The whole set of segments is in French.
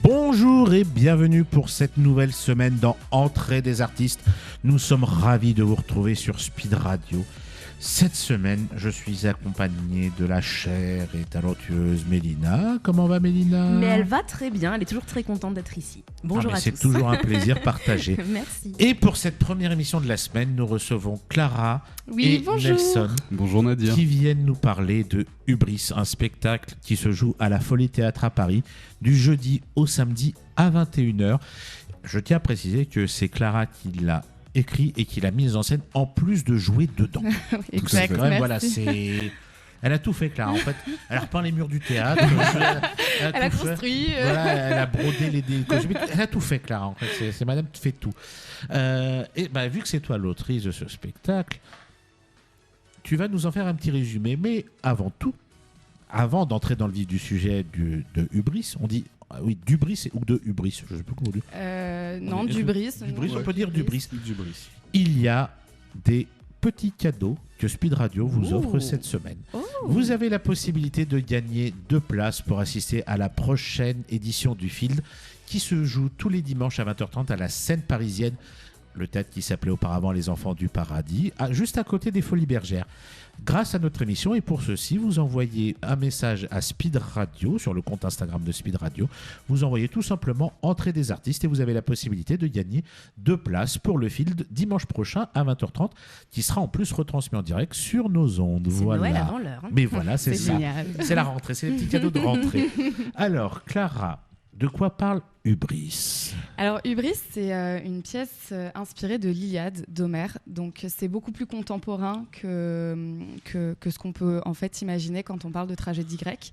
Bonjour et bienvenue pour cette nouvelle semaine dans Entrée des artistes. Nous sommes ravis de vous retrouver sur Speed Radio. Cette semaine, je suis accompagné de la chère et talentueuse Mélina. Comment va Mélina ? Mais elle va très bien, elle est toujours très contente d'être ici. Bonjour à tous. C'est toujours un plaisir partagé. Merci. Et pour cette première émission de la semaine, nous recevons Clara et bonjour. Nelson. Bonjour Nadia. Qui viennent nous parler de Hubris, un spectacle qui se joue à la Folie Théâtre à Paris du jeudi au samedi à 21h. Je tiens à préciser que c'est Clara qui l'a écrit et qui l'a mise en scène en plus de jouer dedans. Exact, quand même, voilà, elle a tout fait, Clara. En fait, elle a repeint les murs du théâtre. Elle a construit. Voilà, elle a brodé les costumes. Elle a tout fait, Clara. En fait, c'est Madame qui fait tout. Et vu que c'est toi l'autrice de ce spectacle, tu vas nous en faire un petit résumé. Mais avant tout, avant d'entrer dans le vif du sujet de Hubris, on dit d'Hubris ou de Hubris, je ne sais plus comment on dit. Non, d'Hubris. On peut dire d'Hubris. Il y a des petits cadeaux que Speed Radio vous offre cette semaine. Vous avez la possibilité de gagner 2 places pour assister à la prochaine édition du Field qui se joue tous les dimanches à 20h30 à la Seine parisienne, le théâtre qui s'appelait auparavant Les Enfants du Paradis, juste à côté des Folies Bergères. Grâce à notre émission, et pour ceci, vous envoyez un message à Speed Radio sur le compte Instagram de Speed Radio. Vous envoyez tout simplement Entrée des artistes et vous avez la possibilité de gagner 2 places pour le Field dimanche prochain à 20h30 qui sera en plus retransmis en direct sur nos ondes. C'est voilà. Noël avant l'heure. Mais voilà, c'est ça. Génial. C'est la rentrée, c'est les petits cadeaux de rentrée. Alors, Clara, de quoi parle Hubris ? Alors Hubris, c'est une pièce inspirée de l'Iliade d'Homère. Donc c'est beaucoup plus contemporain que ce qu'on peut en fait imaginer quand on parle de tragédie grecque.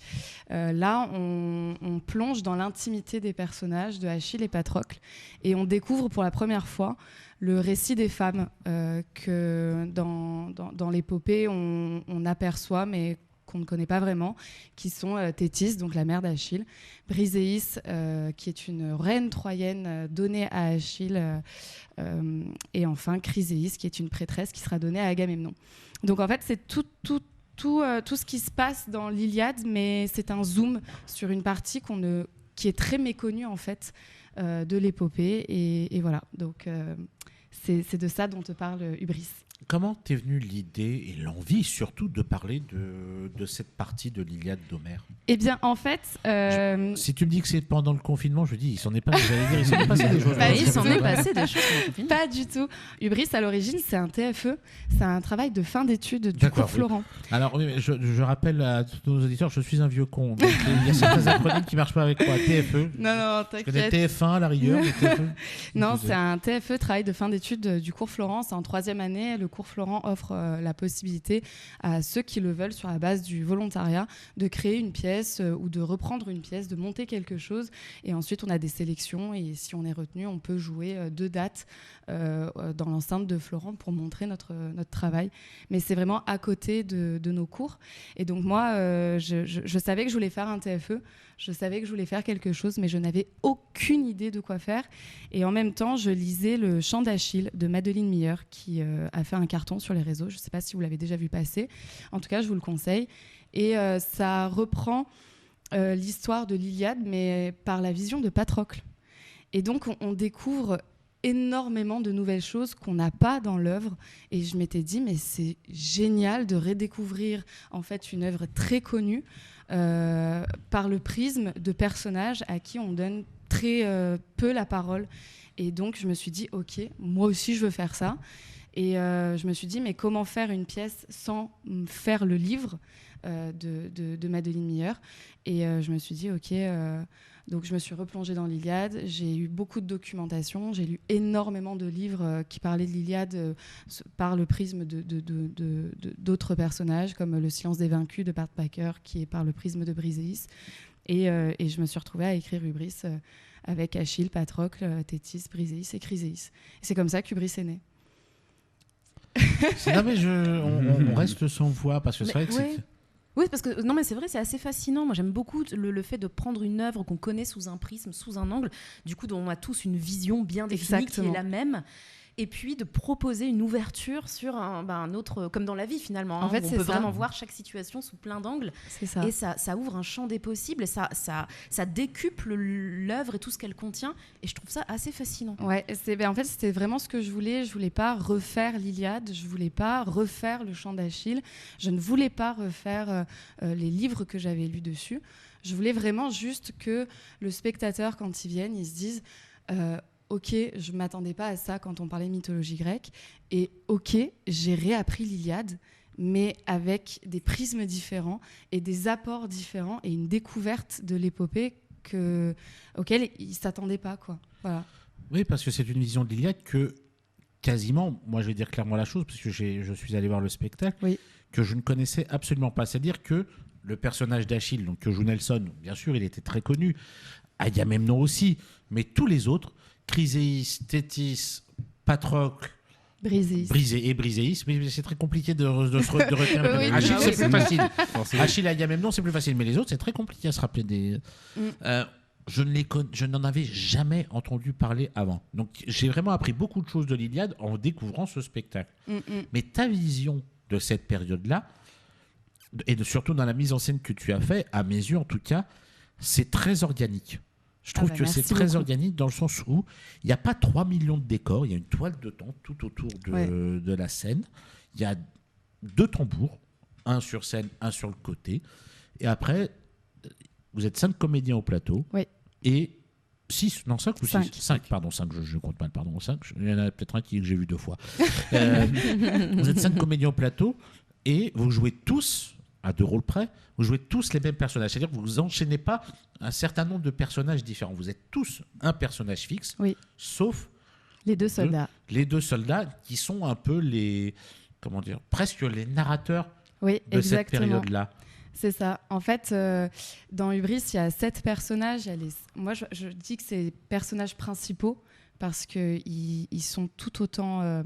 Là, on plonge dans l'intimité des personnages de Achille et Patrocle et on découvre pour la première fois le récit des femmes que dans l'épopée on aperçoit, mais qu'on ne connaît pas vraiment, qui sont Thétis, donc la mère d'Achille, Briséis, qui est une reine troyenne donnée à Achille, et enfin Chryséis, qui est une prêtresse qui sera donnée à Agamemnon. Donc en fait, c'est tout ce qui se passe dans l'Iliade, mais c'est un zoom sur une partie qui est très méconnue en fait de l'épopée, et voilà. Donc c'est de ça dont te parle Hubris. Comment t'es venue l'idée et l'envie surtout de parler de cette partie de l'Iliade d'Homère ? Eh bien, en fait... Si tu me dis que c'est pendant le confinement, je dis, il s'en est passé des choses. Il s'en est passé des choses pendant le confinement. Pas du tout. Hubris, à l'origine, c'est un TFE. C'est un travail de fin d'études du cours Florent. Alors, je rappelle à tous nos auditeurs, je suis un vieux con. Donc, il y a certains acronymes qui ne marchent pas avec moi. TFE. Non, t'inquiète. Je connais TF1 à la rigueur. Mais TFE, non, c'est un TFE, travail de fin d'études du cours Florent. C'est en 3e année. Le cours Florent offre la possibilité à ceux qui le veulent, sur la base du volontariat, de créer une pièce ou de reprendre une pièce, de monter quelque chose. Et ensuite, on a des sélections. Et si on est retenu, on peut jouer 2 dates dans l'enceinte de Florent pour montrer notre travail. Mais c'est vraiment à côté de nos cours. Et donc moi, je savais que je voulais faire un TFE. Je savais que je voulais faire quelque chose, mais je n'avais aucune idée de quoi faire. Et en même temps, je lisais Le Chant d'Achille de Madeleine Miller, qui a fait un carton sur les réseaux. Je ne sais pas si vous l'avez déjà vu passer. En tout cas, je vous le conseille. Et ça reprend l'histoire de l'Iliade, mais par la vision de Patrocle. Et donc, on découvre énormément de nouvelles choses qu'on n'a pas dans l'œuvre. Et je m'étais dit, mais c'est génial de redécouvrir en fait une œuvre très connue par le prisme de personnages à qui on donne très peu la parole. Et donc, je me suis dit, OK, moi aussi, je veux faire ça. Et je me suis dit, mais comment faire une pièce sans faire le livre de Madeleine Miller ? Et je me suis dit, OK... Donc je me suis replongée dans l'Iliade, j'ai eu beaucoup de documentation, j'ai lu énormément de livres qui parlaient de l'Iliade par le prisme d'autres personnages, comme Le Silence des Vaincus de Bart Baker, qui est par le prisme de Briséis. Et je me suis retrouvée à écrire Hubris avec Achille, Patrocle, Thétis, Briséis et Chryséis. Et c'est comme ça qu'Hubris est né. Non mais on reste sans voix, parce que c'est vrai que c'est... Oui, parce que non, mais c'est vrai, c'est assez fascinant. Moi, j'aime beaucoup le fait de prendre une œuvre qu'on connaît sous un prisme, sous un angle, du coup, dont on a tous une vision bien définie. Exactement. Qui est la même. et puis de proposer une ouverture sur un autre, comme dans la vie finalement. En fait, où on c'est peut ça. vraiment voir chaque situation sous plein d'angles. C'est ça. Et ça ouvre un champ des possibles, et ça décuple l'œuvre et tout ce qu'elle contient. Et je trouve ça assez fascinant. Ouais, en fait, c'était vraiment ce que je voulais. Je voulais pas refaire l'Iliade, je voulais pas refaire le chant d'Achille, je ne voulais pas refaire les livres que j'avais lus dessus. Je voulais vraiment juste que le spectateur, quand il vienne, il se dise ok, je m'attendais pas à ça quand on parlait mythologie grecque, et ok, j'ai réappris l'Iliade, mais avec des prismes différents et des apports différents et une découverte de l'épopée auquel il ne s'attendait pas, quoi. Voilà. Oui, parce que c'est une vision de l'Iliade que quasiment, moi je vais dire clairement la chose, parce que je suis allé voir le spectacle, oui. que je ne connaissais absolument pas. C'est-à-dire que le personnage d'Achille, donc que joue Nelson, bien sûr, il était très connu, Agamemnon aussi, mais tous les autres, Chryséis, Thétis, Patrocle, Briséis, mais c'est très compliqué de retenir. Oui, Achille, c'est oui. plus facile. Achille et Agamemnon, c'est plus facile, mais les autres, c'est très compliqué à se rappeler des. Je n'en avais jamais entendu parler avant. Donc, j'ai vraiment appris beaucoup de choses de l'Iliade en découvrant ce spectacle. Mais ta vision de cette période-là, et surtout dans la mise en scène que tu as fait, à mes yeux en tout cas, c'est très organique. Je trouve que c'est très organique dans le sens où il n'y a pas 3 millions de décors, il y a une toile de temps tout autour de la scène. Il y a 2 tambours, un sur scène, un sur le côté. Et après, vous êtes 5 comédiens au plateau. Oui. Et 5 ou 6 5, pardon, 5, je compte mal, pardon, 5. Il y en a peut-être un que j'ai vu 2 fois. Vous êtes 5 comédiens au plateau et vous jouez tous, à 2 rôles près, vous jouez tous les mêmes personnages. C'est-à-dire que vous enchaînez pas un certain nombre de personnages différents. Vous êtes tous un personnage fixe, sauf les 2 soldats. Les 2 soldats qui sont un peu presque les narrateurs de cette période-là. C'est ça. En fait, dans Hubris, il y a 7 personnages. Moi, je dis que c'est les personnages principaux parce qu'ils sont tout autant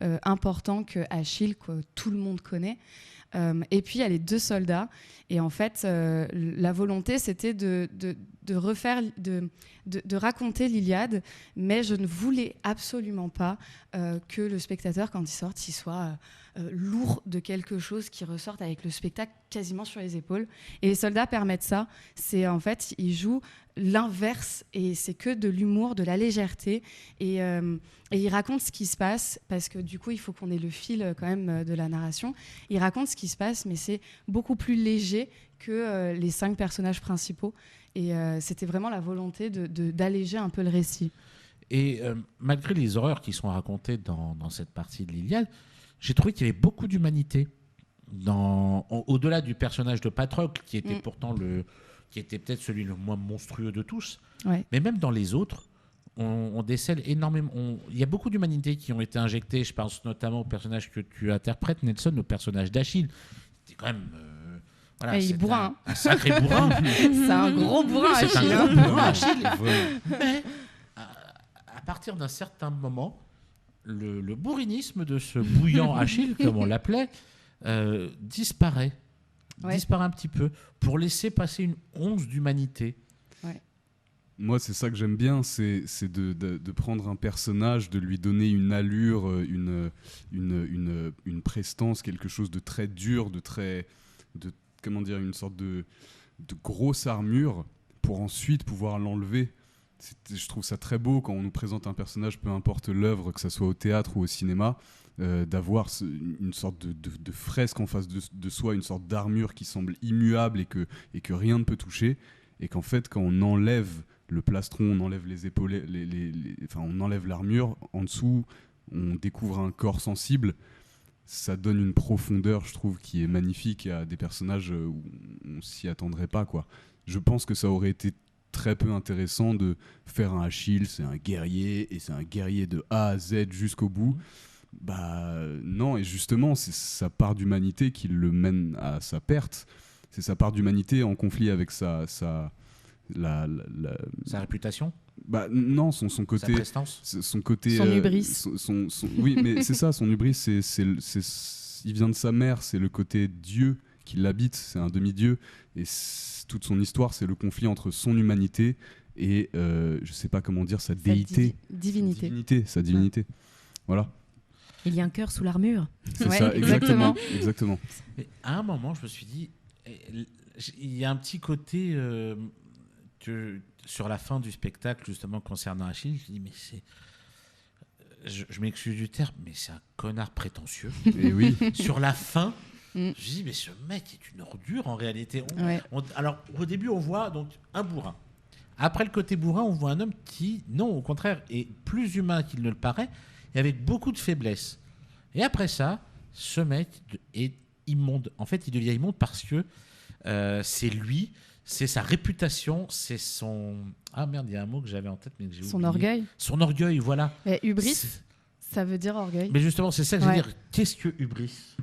importants que Achille, que tout le monde connaît. Et puis, il y a les 2 soldats. Et en fait, la volonté, c'était de raconter l'Iliade, mais je ne voulais absolument pas que le spectateur, quand il sorte, il soit lourd de quelque chose qui ressorte avec le spectacle quasiment sur les épaules. Et les soldats permettent ça. C'est en fait, ils jouent l'inverse et c'est que de l'humour, de la légèreté. Et ils racontent ce qui se passe parce que du coup, il faut qu'on ait le fil quand même de la narration. Ils racontent ce qui se passe, mais c'est beaucoup plus léger que les 5 personnages principaux. Et c'était vraiment la volonté d'alléger un peu le récit. Et malgré les horreurs qui sont racontées dans cette partie de l'Iliade, j'ai trouvé qu'il y avait beaucoup d'humanité. Au-delà du personnage de Patrocle, qui était pourtant qui était peut-être celui le moins monstrueux de tous, mais même dans les autres, on décèle énormément. Il y a beaucoup d'humanité qui ont été injectées. Je pense notamment au personnage que tu interprètes, Nelson, au personnage d'Achille. C'était quand même... il est bourrin. Un sacré bourrin. C'est un gros bourrin, Achille. C'est un gros bourrin, Achille. Mais à partir d'un certain moment, le bourrinisme de ce bouillant Achille, comme on l'appelait, disparaît. Disparaît un petit peu pour laisser passer une once d'humanité. Moi, c'est ça que j'aime bien, c'est de prendre un personnage, de lui donner une allure, une prestance, quelque chose de très dur, une sorte de grosse armure, pour ensuite pouvoir l'enlever. Je trouve ça très beau quand on nous présente un personnage, peu importe l'œuvre, que ce soit au théâtre ou au cinéma, d'avoir une sorte de fresque en face de soi, une sorte d'armure qui semble immuable et que rien ne peut toucher, et qu'en fait, quand on enlève le plastron, on enlève les épaules, on enlève l'armure, en dessous, on découvre un corps sensible. Ça donne une profondeur, je trouve, qui est magnifique à des personnages où on s'y attendrait pas, quoi. Je pense que ça aurait été très peu intéressant de faire un Achille, c'est un guerrier, et c'est un guerrier de A à Z jusqu'au bout. Non, et justement, c'est sa part d'humanité qui le mène à sa perte. C'est sa part d'humanité en conflit avec sa réputation. Non, son côté, sa prestance, son côté, son hubris. Oui, mais c'est ça, son hubris, il vient de sa mère, c'est le côté Dieu qui l'habite, c'est un demi-dieu, et toute son histoire, c'est le conflit entre son humanité et je sais pas comment dire, sa déité, divinité. Sa divinité. Voilà. Il y a un cœur sous l'armure. C'est Ouais, ça, exactement. exactement. Mais à un moment, je me suis dit, il y a un petit côté sur la fin du spectacle, justement, concernant Achille, je me dis, mais c'est. Je m'excuse du terme, mais c'est un connard prétentieux. Et oui. Sur la fin, je Mm. me dis, mais ce mec est une ordure en réalité. Ouais. Alors, au début, on voit donc un bourrin. Après le côté bourrin, on voit un homme qui, non, au contraire, est plus humain qu'il ne le paraît et avec beaucoup de faiblesse. Et après ça, ce mec est immonde. En fait, il devient immonde parce que c'est lui, c'est sa réputation, c'est son... Ah merde, il y a un mot que j'avais en tête mais que j'ai oublié. Son orgueil. Son orgueil, voilà. Mais hubris, C'est- ça veut dire orgueil. Mais justement, c'est ça que je veux Ouais. dire. Qu'est-ce que hubris?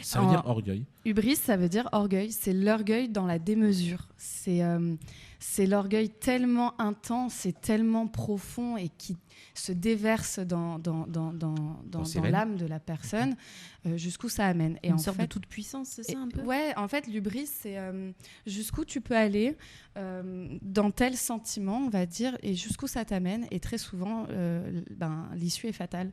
Ça veut En- dire orgueil. Hubris, ça veut dire orgueil. C'est l'orgueil dans la démesure. C'est l'orgueil tellement intense et tellement profond et qui se déverse dans ses veines. l'âme de la personne jusqu'où ça amène. Et Une en sorte fait, de toute puissance, c'est ça un peu? ouais, en fait, l'hubris, c'est jusqu'où tu peux aller dans tel sentiment, on va dire, et jusqu'où ça t'amène. Et très souvent, l'issue est fatale.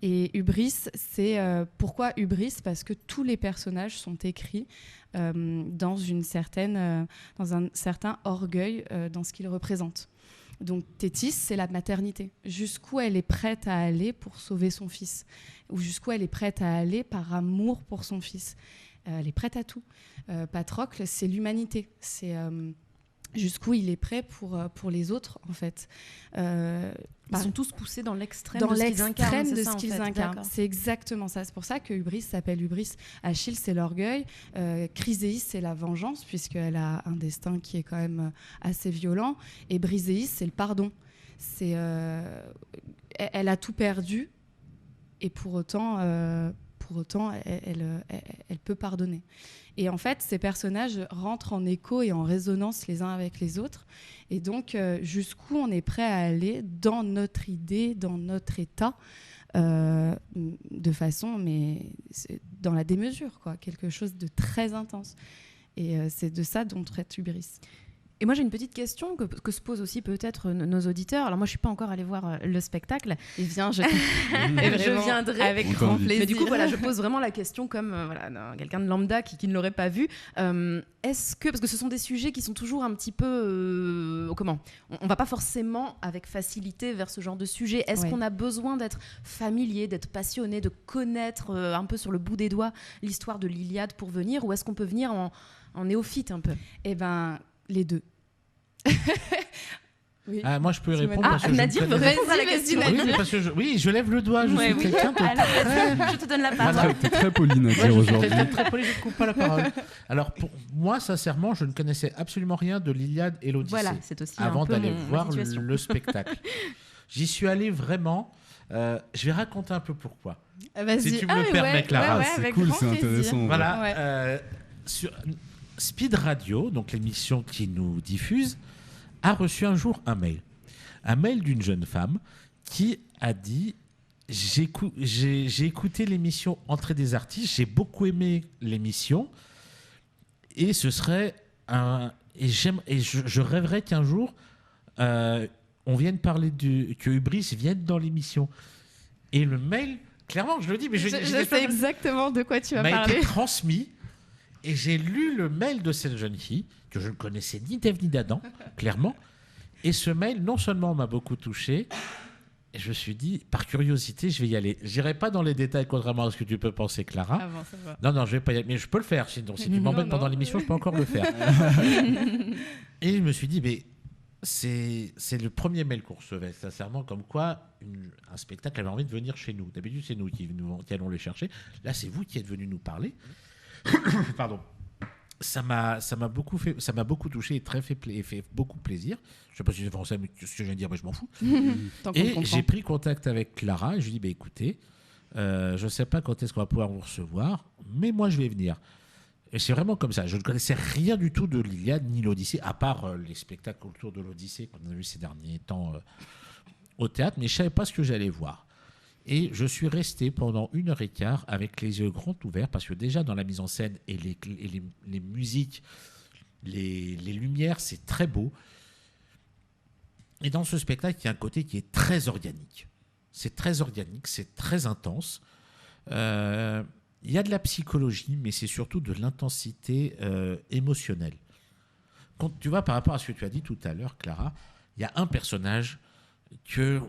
Et hubris, c'est pourquoi hubris? Parce que tous les personnages sont écrits dans un certain orgueil dans ce qu'ils représentent. Donc Thétis, c'est la maternité. Jusqu'où elle est prête à aller pour sauver son fils, ou jusqu'où elle est prête à aller par amour pour son fils. Elle est prête à tout. Patrocle, c'est l'humanité. C'est jusqu'où il est prêt pour les autres, en fait. Ils sont tous poussés dans l'extrême Dans de ce qu'ils incarnent. l'extrême c'est de ça, ce en qu'ils fait. incarnent. D'accord. C'est exactement ça. C'est pour ça que Hubris s'appelle Hubris. Achille, c'est l'orgueil. Chryséis, c'est la vengeance, puisqu'elle a un destin qui est quand même assez violent. Et Briséis, c'est le pardon. Elle a tout perdu, et pour autant, elle peut pardonner. Et en fait, ces personnages rentrent en écho et en résonance les uns avec les autres. Et donc, jusqu'où on est prêt à aller dans notre idée, dans notre état, de façon, mais c'est dans la démesure, quoi. Quelque chose de très intense. Et c'est de ça dont traite Hubris. Et moi, j'ai une petite question que se posent aussi peut-être nos auditeurs. Alors moi, je suis pas encore allée voir le spectacle. Et viens, Je viendrai avec On grand t'invite. plaisir. Mais du coup, voilà, je pose vraiment la question comme quelqu'un de lambda qui ne l'aurait pas vu. Est-ce que, parce que ce sont des sujets qui sont toujours un petit peu, on va pas forcément avec facilité vers ce genre de sujet. Est-ce Ouais. qu'on a besoin d'être familier, d'être passionné, de connaître un peu sur le bout des doigts l'histoire de l'Iliade pour venir, ou est-ce qu'on peut venir en néophyte un peu? Eh ben, les deux. Oui. Ah, moi, je peux y Tu répondre m'as- parce que je Nadir me veut connais- répondre à la Vas-y, question. vas-y, Oui, mais parce que je lève le doigt. Je Ouais, suis oui. quelqu'un de Alors, très... je te donne la Voilà. parole. T'es très poli, Nadir, Ouais, je suis aujourd'hui. quelqu'un de très poli, je ne coupe pas la parole. Alors, pour moi, sincèrement, je ne connaissais absolument rien de l'Iliade et l'Odyssée Voilà, c'est aussi avant un peu d'aller ma voir situation. le spectacle. J'y suis allé vraiment. Je vais raconter un peu pourquoi. Vas-y. Si tu me le permets, Clara, ouais, c'est avec cool, grand c'est plaisir. intéressant. Voilà. Ouais. Sur Speed Radio, donc l'émission qui nous diffuse, a reçu un jour un mail. Un mail d'une jeune femme qui a dit j'ai écouté l'émission Entrée des artistes, j'ai beaucoup aimé l'émission et ce serait je rêverais qu'un jour on vienne parler que Hubris vienne dans l'émission. Et le mail, clairement, je le dis, mais Je sais exactement de quoi tu vas m'a parler. été transmis et j'ai lu le mail de cette jeune fille que je ne connaissais ni d'Ève ni d'Adam, clairement. Et ce mail, non seulement m'a beaucoup touché, et je me suis dit, par curiosité, je vais y aller. J'irai pas dans les détails, contrairement à ce que tu peux penser, Clara. Ah bon, ça va. Non, non, je vais pas y aller. Mais je peux le faire. Sinon, si tu Non, m'embêtes non. pendant l'émission, je peux encore le faire. Et je me suis dit, mais c'est le premier mail qu'on recevait, sincèrement, comme quoi un spectacle avait envie de venir chez nous. D'habitude, c'est nous qui allons les chercher. Là, c'est vous qui êtes venus nous parler. Pardon. Ça m'a beaucoup touché et fait beaucoup plaisir. Je sais pas si c'est français, mais ce que je viens de dire, mais je m'en fous. Tant qu'on Et comprend. j'ai pris contact avec Clara et je lui ai dit, bah, écoutez, je ne sais pas quand est-ce qu'on va pouvoir vous recevoir, mais moi je vais venir. Et c'est vraiment comme ça. Je ne connaissais rien du tout de l'Iliade ni l'Odyssée, à part les spectacles autour de l'Odyssée qu'on a vu ces derniers temps au théâtre, mais je ne savais pas ce que j'allais voir. Et je suis resté pendant 1h15 avec les yeux grands ouverts, parce que déjà dans la mise en scène et les musiques, les lumières, c'est très beau. Et dans ce spectacle, il y a un côté qui est très organique. C'est très organique, c'est très intense. Il y a de la psychologie, mais c'est surtout de l'intensité émotionnelle. Quand tu vois, par rapport à ce que tu as dit tout à l'heure, Clara, il y a un personnage que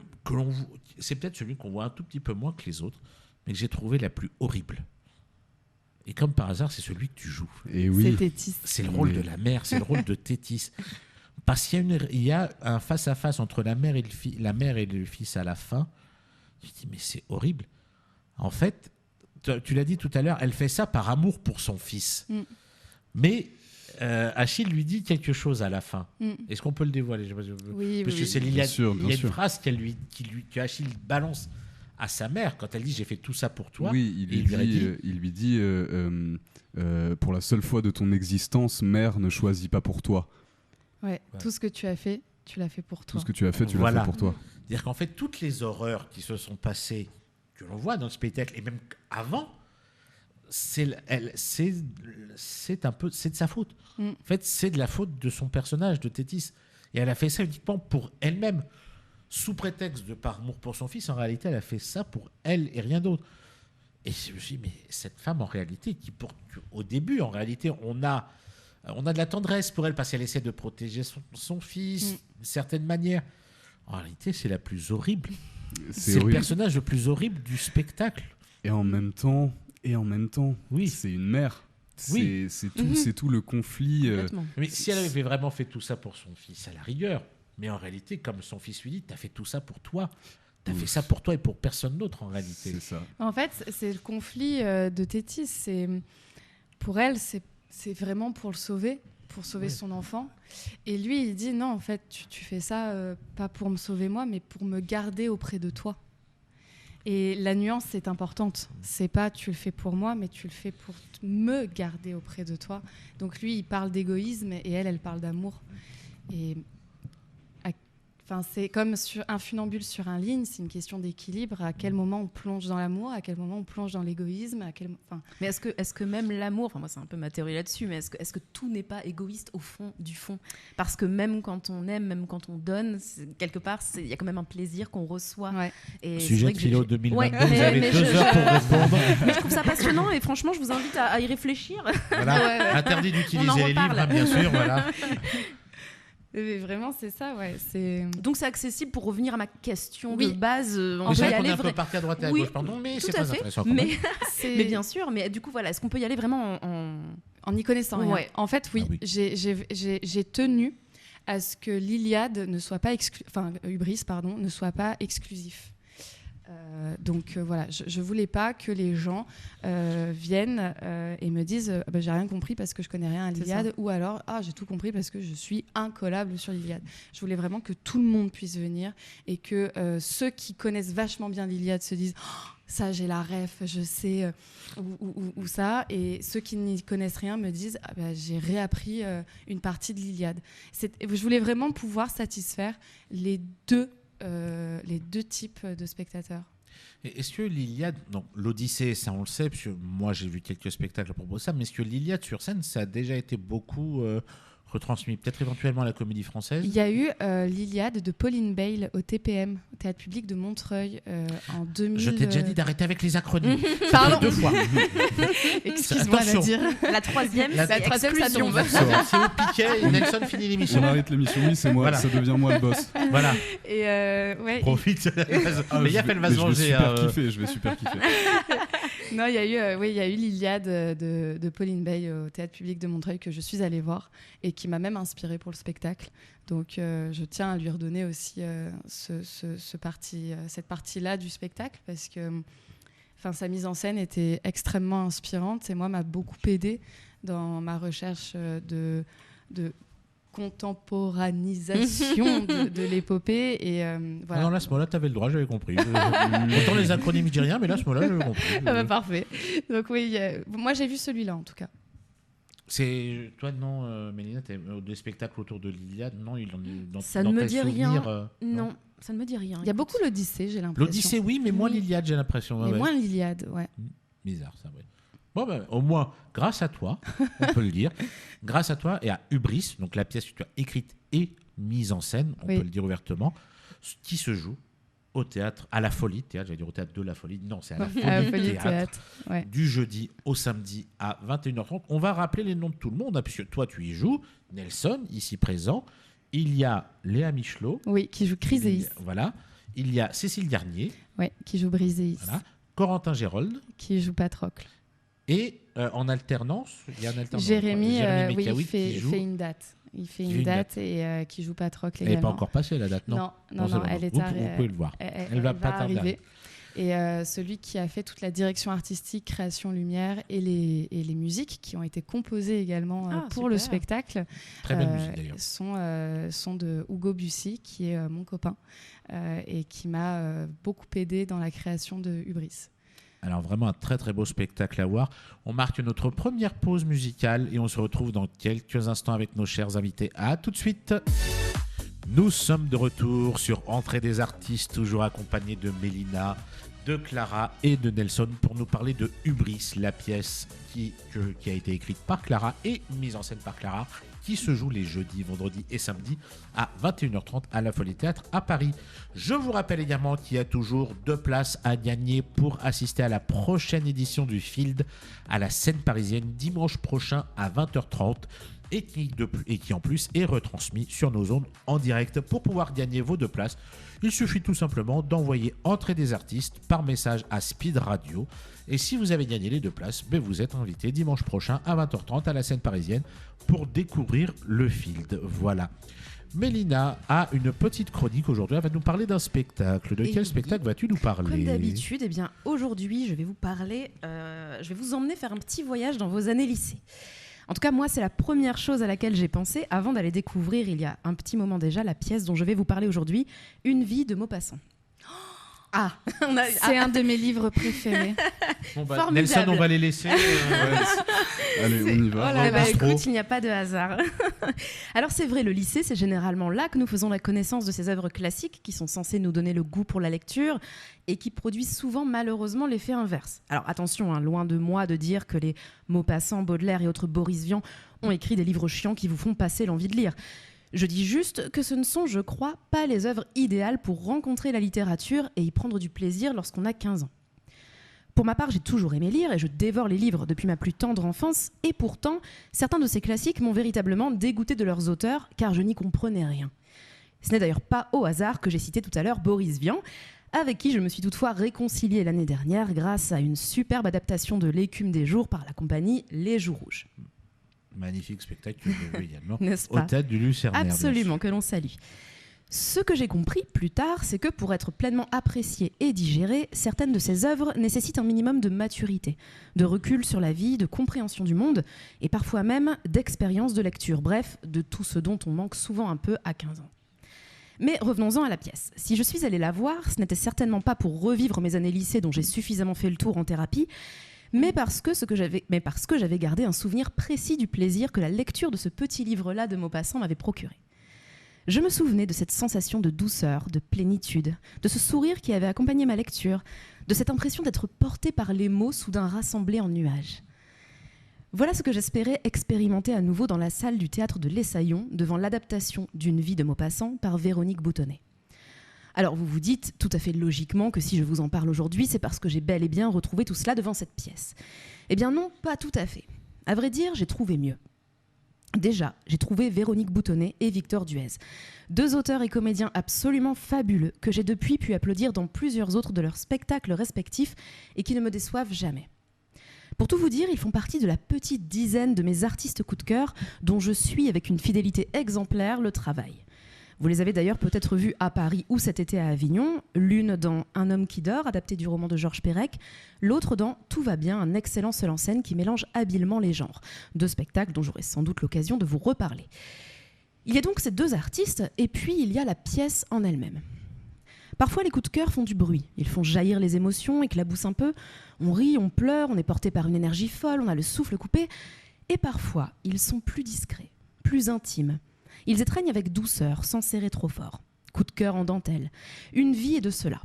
c'est peut-être celui qu'on voit un tout petit peu moins que les autres, mais que j'ai trouvé la plus horrible. Et comme par hasard, c'est celui que tu joues. Et oui. C'est Tétis. C'est le rôle de la mère, c'est le rôle de Tétis. Parce qu'il y a un face-à-face entre la mère et le fils à la fin. Je dis, mais c'est horrible. En fait, tu l'as dit tout à l'heure, elle fait ça par amour pour son fils. Mais Achille lui dit quelque chose à la fin. Est-ce qu'on peut le dévoiler? Oui, parce que c'est il y a une phrase que Achille balance à sa mère quand elle dit j'ai fait tout ça pour toi. Oui, il lui dit pour la seule fois de ton existence, mère, ne choisis pas pour toi. Ouais. Tout ce que tu as fait, tu l'as fait pour toi. Tout ce que tu as fait, tu l'as fait pour toi. C'est-à-dire qu'en fait, toutes les horreurs qui se sont passées, que l'on voit dans le spectacle, et même avant, c'est de sa faute. En fait, c'est de la faute de son personnage, de Tétis. Et elle a fait ça uniquement pour elle-même. Sous prétexte de par amour pour son fils, en réalité, elle a fait ça pour elle et rien d'autre. Et je me suis dit, mais cette femme, en réalité, au début, en réalité, on a de la tendresse pour elle parce qu'elle essaie de protéger son fils d'une certaine manière. En réalité, c'est la plus horrible. C'est le personnage le plus horrible du spectacle. Et en même temps, oui. C'est une mère. Oui. C'est tout le conflit. Mais si elle avait vraiment fait tout ça pour son fils, à la rigueur. Mais en réalité, comme son fils lui dit, t'as fait tout ça pour toi. T'as fait ça pour toi et pour personne d'autre, en réalité. C'est ça. En fait, c'est le conflit de Tétis. Pour elle, c'est vraiment pour le sauver, pour sauver son enfant. Et lui, il dit non, en fait, tu fais ça pas pour me sauver moi, mais pour me garder auprès de toi. Et la nuance est importante. C'est pas tu le fais pour moi, mais tu le fais pour me garder auprès de toi. Donc lui, il parle d'égoïsme et elle parle d'amour. Et c'est comme un funambule sur un ligne, c'est une question d'équilibre. À quel moment on plonge dans l'amour, à quel moment on plonge dans l'égoïsme, Mais est-ce que même l'amour, moi c'est un peu ma théorie là-dessus, mais est-ce que tout n'est pas égoïste au fond du fond? Parce que même quand on aime, même quand on donne, quelque part, il y a quand même un plaisir qu'on reçoit. Ouais. Et sujet de philo 2022, vous avez 2 heures pour répondre. Mais je trouve ça passionnant et franchement, je vous invite à y réfléchir. Voilà. Interdit d'utiliser les livres, hein, bien sûr. Voilà. Mais vraiment, c'est ça, ouais. Donc c'est accessible pour revenir à ma question Oui. de base. On peut y aller. On est un peu parti à droite et à gauche, pardon, mais c'est très intéressant. Mais bien sûr, mais du coup, voilà, est-ce qu'on peut y aller vraiment en n'y connaissant rien? Ouais. En fait, oui. Ah oui. J'ai tenu à ce que l'Iliade ne soit pas Hubris, ne soit pas exclusif. Donc voilà, je voulais pas que les gens viennent et me disent j'ai rien compris parce que je connais rien à l'Iliade, ou alors j'ai tout compris parce que je suis incollable sur l'Iliade. Je voulais vraiment que tout le monde puisse venir et que ceux qui connaissent vachement bien l'Iliade se disent ça j'ai la ref, je sais ou ça, et ceux qui n'y connaissent rien me disent j'ai réappris une partie de l'Iliade. Je voulais vraiment pouvoir satisfaire les deux types de spectateurs. Et est-ce que l'Iliade, donc l'Odyssée, ça on le sait, parce que moi j'ai vu quelques spectacles à propos de ça, mais est-ce que l'Iliade sur scène, ça a déjà été beaucoup retransmis, peut-être éventuellement à la Comédie Française? Il y a eu l'Iliade de Pauline Bale au TPM, au Théâtre Public de Montreuil, en 2000. Je t'ai déjà dit d'arrêter avec les acronymes. Pardon. 2 fois. Excuse-moi de dire. La troisième, ça tombe. C'est au piquet et Nelson finit l'émission. On arrête l'émission, oui, c'est moi, voilà. Ça devient moi le boss. Voilà. Et ouais. Profite. Mais Yaf, elle va se venger. Je vais super kiffer. Non, il y a eu l'Iliade de Pauline Bale au Théâtre Public de Montreuil que je suis allée voir et qui m'a même inspirée pour le spectacle. Donc je tiens à lui redonner aussi cette partie-là du spectacle parce que sa mise en scène était extrêmement inspirante et moi m'a beaucoup aidée dans ma recherche de contemporanisation de l'épopée. Et voilà. Non, là, à ce moment-là, tu avais le droit, j'avais compris. Autant les acronymes, je dis rien, mais là, à ce moment-là, j'avais compris. Parfait. Donc oui, moi j'ai vu celui-là en tout cas. C'est toi non, Mélina, des spectacles autour de l'Iliade, non, il en est dans ça ne me dit rien. Non, ça ne me dit rien. Il y a beaucoup l'Odyssée, j'ai l'impression. L'Odyssée, oui, mais moins l'Iliade, j'ai l'impression. Mais moins l'Iliade, ouais. Bizarre, ça, oui. Bon, au moins, grâce à toi, on peut le dire, grâce à toi et à Hubris, donc la pièce que tu as écrite et mise en scène, on peut le dire ouvertement, qui se joue au théâtre, à la Folie Théâtre, j'allais dire au théâtre de la Folie, non, c'est à la Folie Théâtre, Théâtre. Ouais. du jeudi au samedi à 21h30. On va rappeler les noms de tout le monde, hein, puisque toi tu y joues, Nelson, ici présent, il y a Léa Michelot. Oui, qui joue Chryséis. Voilà. Il y a Cécile Garnier. Oui, qui joue Briséis. Voilà. Corentin Gérold. Qui joue Patrocle. Et en alternance, il y a un alternance. Jérémy, oui, Mikaoui il fait une date. Il fait une date et qui joue Patrocle également. Elle n'est pas encore passée la date, non? Non, elle est vous pouvez le voir. Elle va pas arriver. Et celui qui a fait toute la direction artistique, création lumière et les musiques qui ont été composées également pour le spectacle. Très belle musique d'ailleurs. Sont de Hugo Bussy, qui est mon copain et qui m'a beaucoup aidé dans la création de Hubris. Alors vraiment un très très beau spectacle à voir. On marque notre première pause musicale et on se retrouve dans quelques instants avec nos chers invités. À tout de suite. Nous sommes de retour sur Entrée des artistes, toujours accompagnés de Mélina, de Clara et de Nelson pour nous parler de Hubris, la pièce qui a été écrite par Clara et mise en scène par Clara, qui se joue les jeudis, vendredis et samedis à 21h30 à la Folie Théâtre à Paris. Je vous rappelle également qu'il y a toujours 2 places à gagner pour assister à la prochaine édition du Field à la Seine parisienne dimanche prochain à 20h30 et qui en plus est retransmis sur nos ondes en direct. Pour pouvoir gagner vos 2 places, il suffit tout simplement d'envoyer Entrée des artistes par message à Speed Radio. Et si vous avez gagné les 2 places, vous êtes invité dimanche prochain à 20h30 à la Seine parisienne pour découvrir le Field. Voilà. Mélina a une petite chronique aujourd'hui. Elle va nous parler d'un spectacle. De quel spectacle vas-tu nous parler? Comme d'habitude, aujourd'hui, je vais vous parler. Je vais vous emmener faire un petit voyage dans vos années lycée. En tout cas, moi, c'est la première chose à laquelle j'ai pensé avant d'aller découvrir, il y a un petit moment déjà, la pièce dont je vais vous parler aujourd'hui, Une vie de Maupassant. C'est un de mes livres préférés. Nelson, on va les laisser. Allez, on y va. Écoute, il n'y a pas de hasard. Alors c'est vrai, le lycée, c'est généralement là que nous faisons la connaissance de ces œuvres classiques qui sont censées nous donner le goût pour la lecture et qui produisent souvent malheureusement l'effet inverse. Alors attention, loin de moi de dire que les Maupassant, Baudelaire et autres Boris Vian ont écrit des livres chiants qui vous font passer l'envie de lire. Je dis juste que ce ne sont, je crois, pas les œuvres idéales pour rencontrer la littérature et y prendre du plaisir lorsqu'on a 15 ans. Pour ma part, j'ai toujours aimé lire et je dévore les livres depuis ma plus tendre enfance. Et pourtant, certains de ces classiques m'ont véritablement dégoûté de leurs auteurs car je n'y comprenais rien. Ce n'est d'ailleurs pas au hasard que j'ai cité tout à l'heure Boris Vian, avec qui je me suis toutefois réconciliée l'année dernière grâce à une superbe adaptation de L'Écume des jours par la compagnie Les Joues Rouges. Magnifique spectacle que j'ai vu également au théâtre du Lucernaire. Absolument, que l'on salue. Ce que j'ai compris plus tard, c'est que pour être pleinement appréciées et digérées, certaines de ces œuvres nécessitent un minimum de maturité, de recul sur la vie, de compréhension du monde et parfois même d'expérience de lecture, bref, de tout ce dont on manque souvent un peu à 15 ans. Mais revenons-en à la pièce. Si je suis allée la voir, ce n'était certainement pas pour revivre mes années lycée dont j'ai suffisamment fait le tour en thérapie, mais parce que j'avais gardé un souvenir précis du plaisir que la lecture de ce petit livre-là de Maupassant m'avait procuré. Je me souvenais de cette sensation de douceur, de plénitude, de ce sourire qui avait accompagné ma lecture, de cette impression d'être portée par les mots soudain rassemblés en nuages. Voilà ce que j'espérais expérimenter à nouveau dans la salle du théâtre de l'Essaillon devant l'adaptation d'Une vie de Maupassant par Véronique Boutonnet. Alors vous vous dites tout à fait logiquement que si je vous en parle aujourd'hui, c'est parce que j'ai bel et bien retrouvé tout cela devant cette pièce. Eh bien non, pas tout à fait. À vrai dire, j'ai trouvé mieux. Déjà, j'ai trouvé Véronique Boutonnet et Victor Duez, 2 auteurs et comédiens absolument fabuleux que j'ai depuis pu applaudir dans plusieurs autres de leurs spectacles respectifs et qui ne me déçoivent jamais. Pour tout vous dire, ils font partie de la petite dizaine de mes artistes coup de cœur dont je suis avec une fidélité exemplaire le travail. Vous les avez d'ailleurs peut-être vus à Paris ou cet été à Avignon, l'une dans Un homme qui dort, adapté du roman de Georges Perec, l'autre dans Tout va bien, un excellent seul en scène qui mélange habilement les genres. 2 spectacles dont j'aurai sans doute l'occasion de vous reparler. Il y a donc ces 2 artistes, et puis il y a la pièce en elle-même. Parfois, les coups de cœur font du bruit. Ils font jaillir les émotions, éclaboussent un peu. On rit, on pleure, on est porté par une énergie folle, on a le souffle coupé. Et parfois, ils sont plus discrets, plus intimes. Ils étreignent avec douceur, sans serrer trop fort. Coup de cœur en dentelle. Une vie est de cela.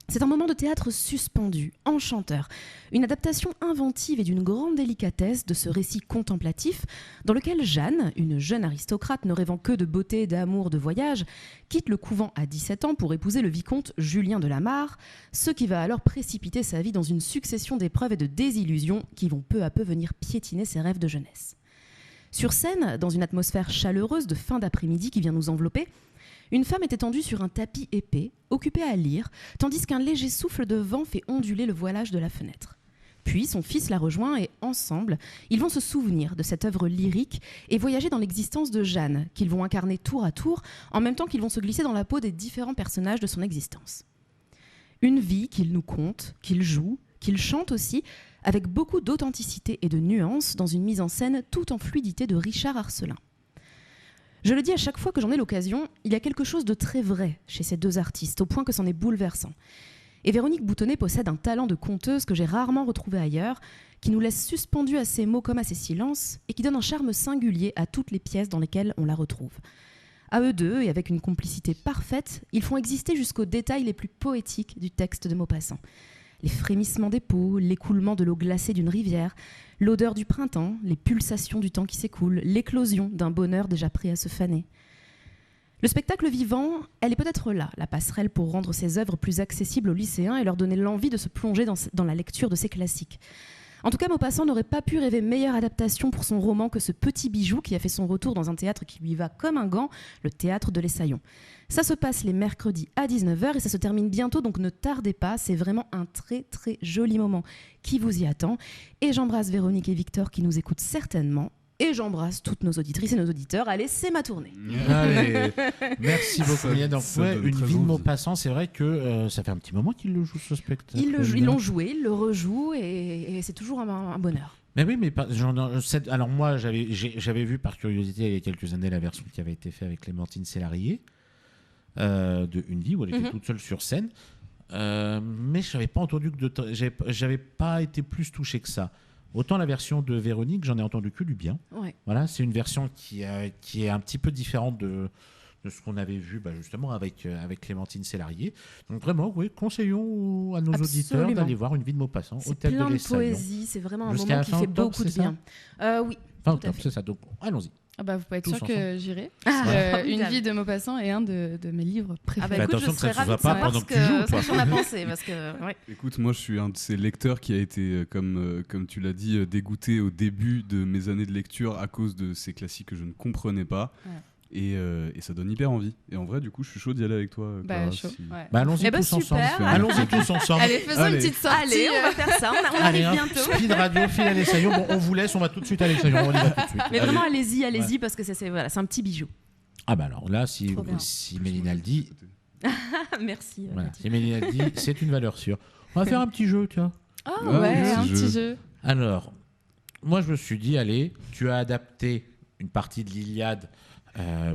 C'est un moment de théâtre suspendu, enchanteur, une adaptation inventive et d'une grande délicatesse de ce récit contemplatif dans lequel Jeanne, une jeune aristocrate ne rêvant que de beauté, d'amour, de voyage, quitte le couvent à 17 ans pour épouser le vicomte Julien de la Mare, ce qui va alors précipiter sa vie dans une succession d'épreuves et de désillusions qui vont peu à peu venir piétiner ses rêves de jeunesse. Sur scène, dans une atmosphère chaleureuse de fin d'après-midi qui vient nous envelopper, une femme est étendue sur un tapis épais, occupée à lire, tandis qu'un léger souffle de vent fait onduler le voilage de la fenêtre. Puis son fils la rejoint et, ensemble, ils vont se souvenir de cette œuvre lyrique et voyager dans l'existence de Jeanne, qu'ils vont incarner tour à tour, en même temps qu'ils vont se glisser dans la peau des différents personnages de son existence. Une vie qu'il nous conte, qu'il joue, qu'il chante aussi, avec beaucoup d'authenticité et de nuances dans une mise en scène tout en fluidité de Richard Arcelin. Je le dis à chaque fois que j'en ai l'occasion, il y a quelque chose de très vrai chez ces deux artistes, au point que c'en est bouleversant. Et Véronique Boutonnet possède un talent de conteuse que j'ai rarement retrouvé ailleurs, qui nous laisse suspendus à ses mots comme à ses silences, et qui donne un charme singulier à toutes les pièces dans lesquelles on la retrouve. À eux deux, et avec une complicité parfaite, ils font exister jusqu'aux détails les plus poétiques du texte de Maupassant. Les frémissements des peaux, l'écoulement de l'eau glacée d'une rivière, l'odeur du printemps, les pulsations du temps qui s'écoule, l'éclosion d'un bonheur déjà prêt à se faner. Le spectacle vivant, elle est peut-être là, la passerelle pour rendre ses œuvres plus accessibles aux lycéens et leur donner l'envie de se plonger dans la lecture de ces classiques. En tout cas, Maupassant n'aurait pas pu rêver meilleure adaptation pour son roman que ce petit bijou qui a fait son retour dans un théâtre qui lui va comme un gant, le théâtre de l'Essaillon. Ça se passe les mercredis à 19h et ça se termine bientôt, donc ne tardez pas, c'est vraiment un très très joli moment qui vous y attend. Et j'embrasse Véronique et Victor qui nous écoutent certainement. Et j'embrasse toutes nos auditrices et nos auditeurs. Allez, c'est ma tournée. Allez, merci beaucoup. Il y a donc une très vie de envie. Maupassant. C'est vrai que ça fait un petit moment qu'ils le jouent, ce spectacle. Ils l'ont joué, ils le rejouent et c'est toujours un bonheur. Mais oui, mais alors moi, j'avais vu par curiosité il y a quelques années la version qui avait été faite avec Clémentine Célarié de Une vie où elle était toute seule sur scène. Mais je n'avais pas entendu j'avais pas été plus touché que ça. Autant la version de Véronique, j'en ai entendu que du bien. Ouais. Voilà, c'est une version qui est un petit peu différente de ce qu'on avait vu justement avec Clémentine Célarié. Donc vraiment, oui, conseillons à nos auditeurs d'aller voir Une vie de Maupassant au Théâtre de plein de l'Essaillon. poésie, c'est vraiment un Jusqu'à moment qui fin fait octobre, beaucoup de c'est ça bien. Oui, Fin tout à octobre, fait. c'est ça. Donc allons-y. Ah bah, vous pouvez être Tous sûr que ensemble. j'irai. Ah, Une vie de Maupassant est un de mes livres préférés. bah, Fais écoute, attention je que ça serais ne se ravie voit de pas savoir pendant que tu joues, toi. ce qu'on a pensé, parce que ouais. Écoute, moi je suis un de ces lecteurs qui a été, comme tu l'as dit, dégoûté au début de mes années de lecture à cause de ces classiques que je ne comprenais pas. Ouais. Et ça donne hyper envie. Et en vrai, du coup, je suis chaud d'y aller avec toi. Clara, Chaud. si- Ouais. Allons-y Eh ben, tous super. ensemble. Allons-y tous ensemble. Allez, faisons une petite sortie. Allez, on va faire ça, on Allez, arrive hein, bientôt. Speed Radio, file à l'Essaillon. Bon, on vous laisse, on va tout de suite à l'Essaillon. On y va tout de suite. Mais Allez. vraiment, allez-y, parce que c'est un petit bijou. Ah bah alors là, si Trop bien. Mélina le dit, Merci. voilà, Mathieu. si Mélina le dit, c'est une valeur sûre. On va faire un petit jeu, tiens. Ah Ah, ouais, oui, un ce petit jeu. jeu. Alors, moi je me suis dit, allez, tu as adapté une partie de l'Iliade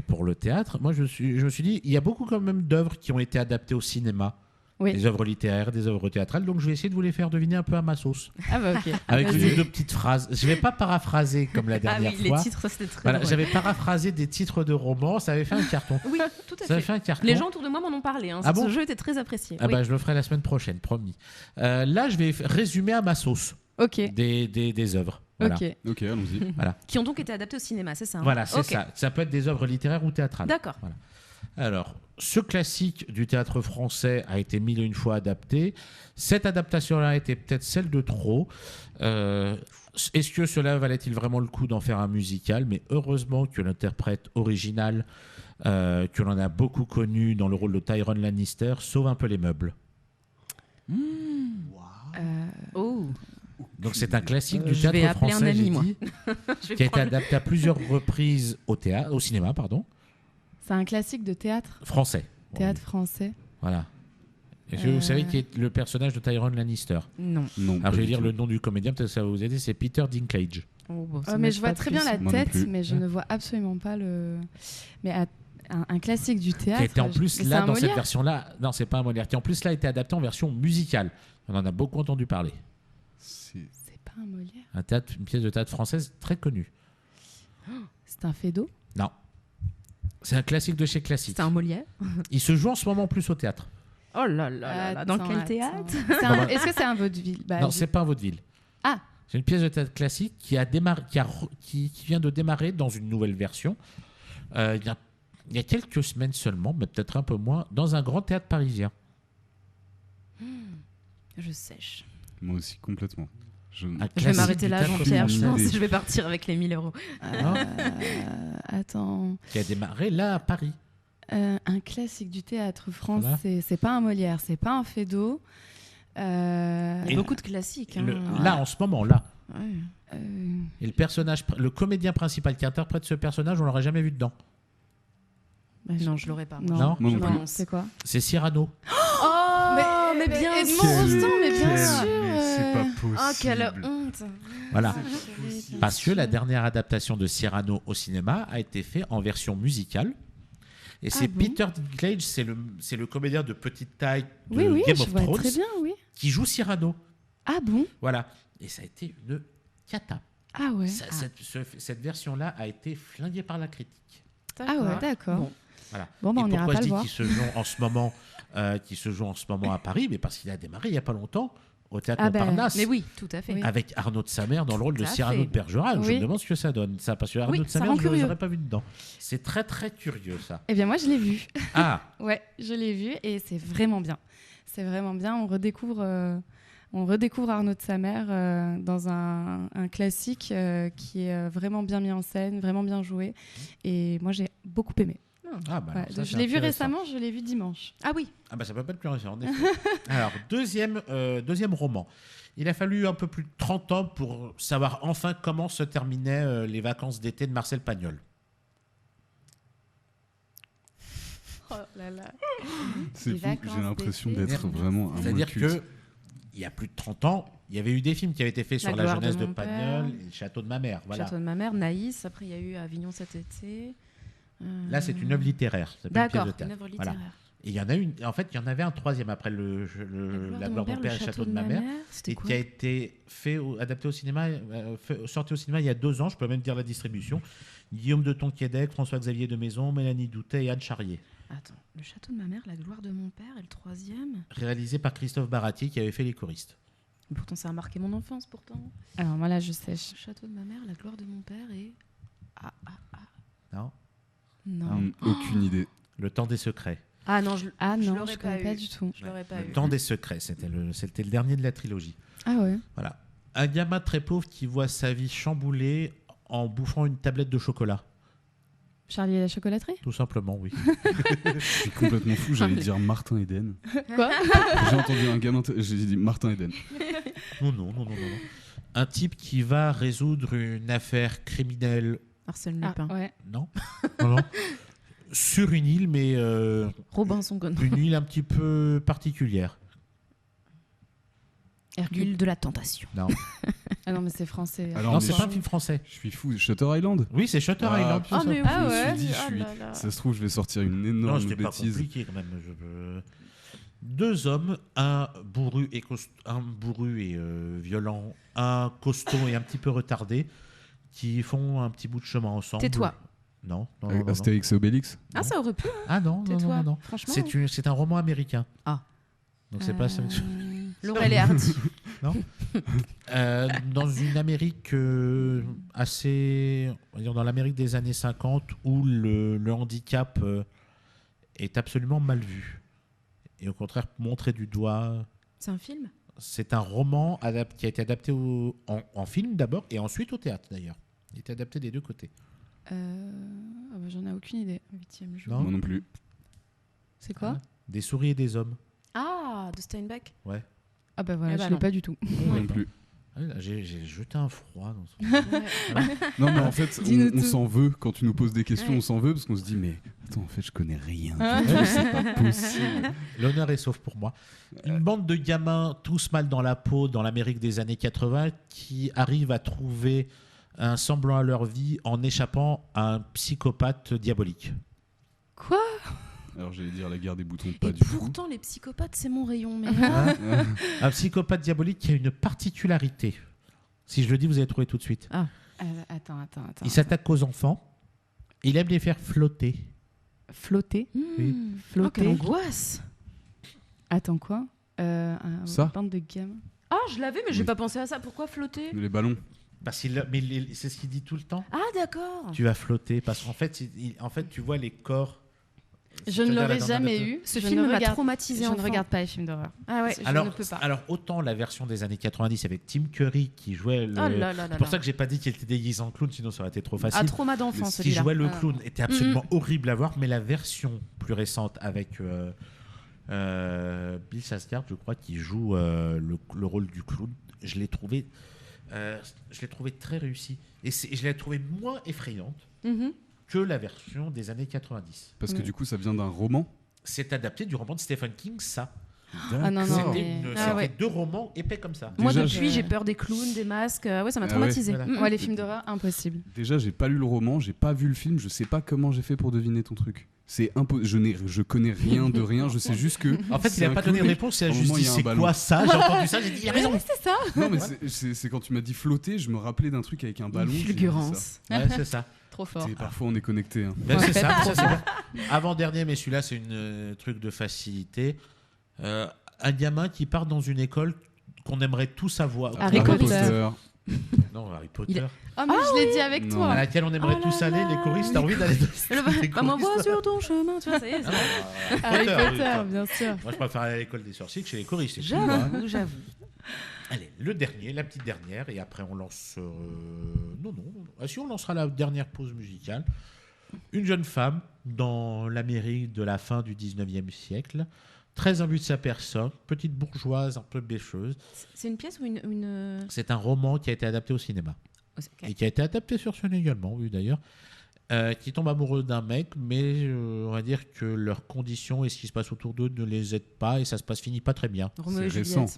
pour le théâtre. Moi je me suis dit, il y a beaucoup quand même d'œuvres qui ont été adaptées au cinéma. Oui. Des œuvres littéraires, des œuvres théâtrales. Donc je vais essayer de vous les faire deviner un peu à ma sauce. Ah bah ok. Avec Vas-y. une ou deux petites phrases. Je ne vais pas paraphraser comme la Ah dernière oui, fois. les titres, ça c'était très Voilà, drôle. j'avais paraphrasé des titres de romans, ça avait fait un carton. Oui, tout à Ça avait fait. fait un carton. Les gens autour de moi m'en ont parlé. Ah bon Ce jeu était très apprécié. Ah Oui. bah je le ferai la semaine prochaine, promis. Là, je vais résumer à ma sauce Ok. des œuvres. Voilà. Ok. Ok, allons-y. Qui ont donc été adaptés au cinéma, c'est ça hein Voilà, c'est Ok. ça. Ça peut être des œuvres littéraires ou théâtrales. D'accord. Alors, ce classique du théâtre français a été mille et une fois adapté. Cette adaptation-là était peut-être celle de trop. Est-ce que cela valait-il vraiment le coup d'en faire un musical? Mais heureusement que l'interprète original, que l'on a beaucoup connu dans le rôle de Tyrone Lannister, sauve un peu les meubles. Oh, Donc c'est un classique du je vais théâtre appeler un français, ami, j'ai moi. dit, je vais qui a été prendre- adapté à plusieurs reprises au cinéma, C'est un classique de théâtre, français. théâtre français. Voilà. Est-ce que vous savez qui est le personnage de Tyrone Lannister? Non. Non. Alors pas je vais du dire tout. le nom du comédien, peut-être que ça va vous aider, c'est Peter Dinklage. Oh, bon, ça Ouais, mais matche je vois pas très plus. bien la Moi non tête, plus. mais je ne vois absolument pas le. Mais un classique du théâtre. Qui était en plus mais c'est là, un dans cette Molière version-là, non, c'est pas un Molière, qui en plus là a été adapté en version musicale. On en a beaucoup entendu parler. C'est- C'est pas un Molière. Une pièce de théâtre française très connue. C'est un Feydeau. Non. C'est un classique de chez classique. C'est un Molière. Il se joue en ce moment plus au théâtre. Oh là là là, dans quel théâtre? Est-ce que c'est un vaudeville? Non, c'est pas un vaudeville. Ah. C'est une pièce de théâtre classique qui vient de démarrer dans une nouvelle version. Il y a quelques semaines seulement, mais peut-être un peu moins, dans un grand théâtre parisien. Je sèche. Moi aussi, complètement. Je vais m'arrêter là, Jean-Pierre. Je pense que je vais partir avec les 1 000 €. Attends. Qui a démarré là à Paris. Un classique du théâtre français. Voilà. C'est pas un Molière, c'est pas un Feydeau. Et beaucoup de classiques. Là, en ce moment, là. Ouais. Et le comédien principal qui interprète ce personnage, on l'aurait jamais vu dedans. Non, je l'aurais pas. Non. C'est quoi? C'est Cyrano. Mais bien sûr. Mais bien sûr. C'est pas possible. Oh, quelle honte. Voilà. Parce que la dernière adaptation de Cyrano au cinéma a été faite en version musicale. Et c'est Peter Dinklage, c'est le comédien de petite taille de Game of Thrones très bien, qui joue Cyrano. Ah bon? Voilà. Et ça a été une cata. Ah ouais. Cette version-là a été flinguée par la critique. Ah ouais, d'accord. Bon. Voilà. Bon, on ira pas le voir. Qui se joue en ce moment à Paris, mais parce qu'il a démarré il y a pas longtemps au théâtre Montparnasse. Mais oui, tout à fait. Oui. Avec Arnaud de Samer dans le rôle de Cyrano de Bergerac. Je me demande ce que ça donne, ça, parce que Arnaud de Samer, je ne l'aurais pas vu dedans. C'est très très curieux, ça. Eh bien, moi, je l'ai vu. Ah. Ouais, je l'ai vu et c'est vraiment bien. C'est vraiment bien. On redécouvre Arnaud de Samer dans un classique qui est vraiment bien mis en scène, vraiment bien joué. Et moi, j'ai beaucoup aimé. Ah bah alors, ça, je l'ai vu récemment, je l'ai vu dimanche. Ah oui. Ah bah ça peut pas être plus récent, en effet. Alors, deuxième roman. Il a fallu un peu plus de 30 ans pour savoir enfin comment se terminaient les vacances d'été de Marcel Pagnol. Oh là là. C'est fou, j'ai l'impression d'être vraiment un C'est-à-dire que il y a plus de 30 ans, il y avait eu des films qui avaient été faits sur la jeunesse de Pagnol, et le Château de ma mère. Voilà. Château de ma mère, Naïs, après il y a eu Avignon cet été. Là, c'est une œuvre littéraire. C'est pas une pièce de théâtre. Une œuvre littéraire. Voilà. Et il y en a une. En fait, il y en avait un troisième après La gloire de mon père et le château de ma mère, et qui a été adapté au cinéma, sorti au cinéma il y a 2 ans. Je peux même dire la distribution. Guillaume de Tonquédec, François-Xavier de Maison, Mélanie Doutet et Anne Charrier. Attends, le château de ma mère, la gloire de mon père et le troisième. Réalisé par Christophe Baratier qui avait fait Les choristes. Pourtant, ça a marqué mon enfance. Pourtant. Alors moi là, je sais. Le château de ma mère, la gloire de mon père et Non. Non. Aucune idée. Le temps des secrets. Ah non, je connais pas du tout. Je l'aurais pas eu. Le temps des secrets, c'était le dernier de la trilogie. Ah ouais. Voilà. Un gamin très pauvre qui voit sa vie chamboulée en bouffant une tablette de chocolat. Charlie et la chocolaterie? Tout simplement, oui. Je suis complètement fou, j'allais dire Martin Eden. Quoi? J'ai entendu un gamin, j'ai dit Martin Eden. Non. Un type qui va résoudre une affaire criminelle. Arsène Lupin. Ouais. Non. Sur une île, mais Robinson Crusoe. une île un petit peu particulière. L'île de la tentation. Non. Ah non, mais c'est français. Alors, Non, c'est pas un film français. Je suis fou, Shutter Island. Oui, c'est Shutter Island. Ah, mais Je me ouais. suis dit, ça se trouve, je vais sortir une énorme Non, c'était pas bêtise. compliqué quand même. 2 hommes, un bourru et violent, un costaud et un petit peu retardé, qui font un petit bout de chemin ensemble. Tais-toi. Non. Astérix et Obélix. Ah, ça aurait pu. Ah non. Franchement. C'est un roman américain. Ah. Donc c'est pas ça. Laurel et Hardy. Non. Dans une Amérique assez, on va dire dans l'Amérique des années 50, où le handicap est absolument mal vu et au contraire montré du doigt. C'est un film? C'est un roman qui a été adapté en film d'abord et ensuite au théâtre d'ailleurs. Il est adapté des deux côtés. J'en ai aucune idée. 8e jour. Non. Moi non plus. C'est quoi? Des souris et des hommes. Ah, de Steinbeck. Ouais. Ah bah voilà, Eh bah je l'ai non. pas du tout. Moi non plus. Ah, là, j'ai jeté un froid dans ce... Non, mais en fait, Dis-nous on tout. s'en veut. Quand tu nous poses des questions, Ouais. on s'en veut parce qu'on se dit, mais attends, en fait, je connais rien. du tout, c'est pas possible. L'honneur est sauf pour moi. Une bande de gamins, tous mal dans la peau, dans l'Amérique des années 80, qui arrivent à trouver un semblant à leur vie en échappant à un psychopathe diabolique. Quoi? Alors, j'allais dire la guerre des boutons, pas Et du tout. pourtant, les psychopathes, c'est mon rayon. Mais Un psychopathe diabolique qui a une particularité. Si je le dis, vous allez trouver tout de suite. Attends. Il s'attaque aux enfants. Il aime les faire flotter. Flotter? Oui. Oh, Flotter? quelle angoisse. Attends, quoi Ça bande de gamins. Ah, je l'avais, mais j'ai Oui. pas pensé à ça. Pourquoi flotter? Les ballons. C'est ce qu'il dit tout le temps. Ah, d'accord. Tu vas flotter parce qu'en fait, tu vois les corps. Je ne l'aurais jamais eu. Ce Je film ne m'a regarde- traumatisé. Je ne enfant. regarde pas les films d'horreur. Ah ouais. Je ne peux pas. Alors, autant la version des années 90 avec Tim Curry qui jouait le. Oh là là là C'est pour là. ça que j'ai pas dit qu'il était déguisé en clown, sinon ça aurait été trop facile. Ah, trauma d'enfant Mais Qui celui-là. jouait le Ah. clown était absolument horrible à voir, mais la version plus récente avec Bill Skarsgård, je crois, qui joue le rôle du clown, je l'ai trouvé très réussi. Et je l'ai trouvé moins effrayante Mhm. que la version des années 90. Parce que du coup, ça vient d'un roman. C'est adapté du roman de Stephen King, ça. Ah non, non, D'accord. mais- C'était ouais. 2 romans épais comme ça. Moi, Déjà, depuis, je- j'ai peur des clowns, des masques. Ouais, ça m'a Ah traumatisé. ouais, voilà. Ouais, les films d'horreur, impossible. Déjà, j'ai pas lu le roman, j'ai pas vu le film, je sais pas comment j'ai fait pour deviner ton truc. C'est je connais rien de rien, je sais juste que. En fait, c'est il n'a un pas donné de clown. réponse, il a À un juste moment, dit il y a un c'est ballon. quoi ça. J'ai entendu ça, j'ai dit il a raison. C'est ça. Non, mais c'est quand tu m'as dit flotter, je me rappelais d'un truc avec un ballon. Une j'ai dit fulgurance. Ouais, c'est ça. Trop ça. fort. Et parfois, on est connecté. Hein. Ben, c'est Ouais. ça, ça, c'est bien. Avant-dernier, mais celui-là, c'est une truc de facilité. Un gamin qui part dans une école qu'on aimerait tous avoir. Harry Harry Potter. Potter. Non, Harry Potter. Il est- Oh, mais je l'ai dit avec Non. toi. À laquelle on aimerait Oh tous là aller, là. les choristes. T'as envie d'aller les Bah, m'envoie choristes. sur ton chemin, tu vois, ça y est. Ah non, Harry Potter, Potter. bien sûr. Moi, je préfère aller à l'école des sorciers que chez les choristes. c'est tout, hein. J'avoue. Allez, le dernier, la petite dernière, et après on lance. Non. Ah, si, on lancera la dernière pause musicale. Une jeune femme dans l'Amérique de la fin du 19e siècle, très imbue de sa personne, petite bourgeoise, un peu bêcheuse. C'est une pièce ou une... C'est un roman qui a été adapté au cinéma. Ok. Et qui a été adapté sur scène également, oui d'ailleurs. Qui tombe amoureux d'un mec, mais on va dire que leurs conditions et ce qui se passe autour d'eux ne les aident pas et ça se finit pas très bien. Roméo et C'est Juliette. récent.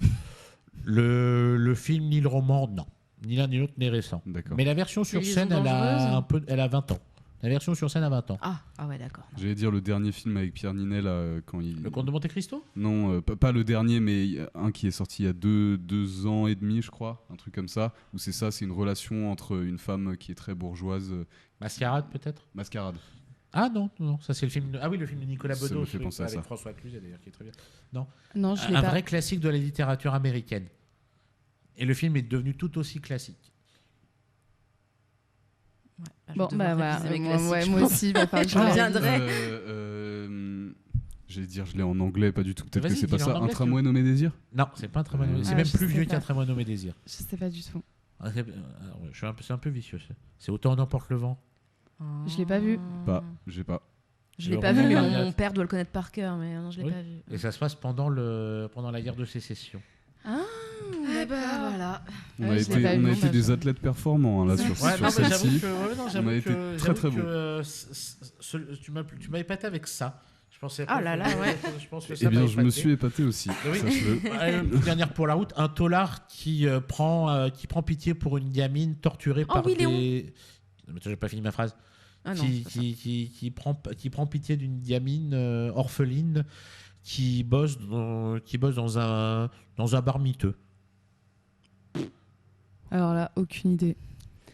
Le film ni le roman, non. Ni l'un ni l'autre n'est récent. D'accord. Mais la version sur Les liaisons scène, dangereuses. elle a 20 ans. La version sur scène a 20 ans. Ah ouais, d'accord. J'allais dire le dernier film avec Pierre Ninet, là, quand il. Le Comte de Monte Cristo? Non, pas le dernier, mais il y a un qui est sorti il y a deux ans et demi, je crois, un truc comme ça, où c'est une relation entre une femme qui est très bourgeoise, Mascarade peut-être? Mascarade. Ah non, ça c'est le film. Ah oui, le film de Nicolas Ça me Bedos fait penser à avec ça. François Cluzet d'ailleurs, qui est très bien. Non, je l'ai Un pas. vrai classique de la littérature américaine. Et le film est devenu tout aussi classique. Bon, bah voilà. Moi pense. aussi, il va falloir que je Je regarde. reviendrai. J'allais dire, je l'ai en anglais, pas du tout. Peut-être Vas-y, que c'est pas dis-le en ça. Un anglais, tramway nommé Désir. Non, c'est pas un très bon. C'est Ah, même je plus sais vieux pas. qu'un très bon nommé désir. Je sais pas du tout. C'est un peu vicieux. C'est Autant n'emporte le vent. Je l'ai pas vu. Pas, j'ai pas. Je l'ai Le pas vu, mais roman. mon père doit le connaître par cœur, mais non, je l'ai Oui. pas vu. Et ça se passe pendant la guerre de sécession. Eh ben voilà. On Ouais, a je l'ai pas été, vu, des je- athlètes performants hein, là sur Ouais, non, mais celle-ci. j'avoue On a été que, très, très tu m'as épaté avec ça. Je pensais Ah là là, ouais. Je pense que Eh ça bien, m'a je me épaté. suis épaté aussi. Oui. Sache-le. Allez, une dernière pour la route, un tolard qui prend pitié pour une gamine torturée Oh par oui, des. Léon. Mais j'ai pas fini ma phrase. Ah non, c'est pas ça. qui prend pitié d'une gamine orpheline qui bosse dans un bar miteux. Alors là, aucune idée.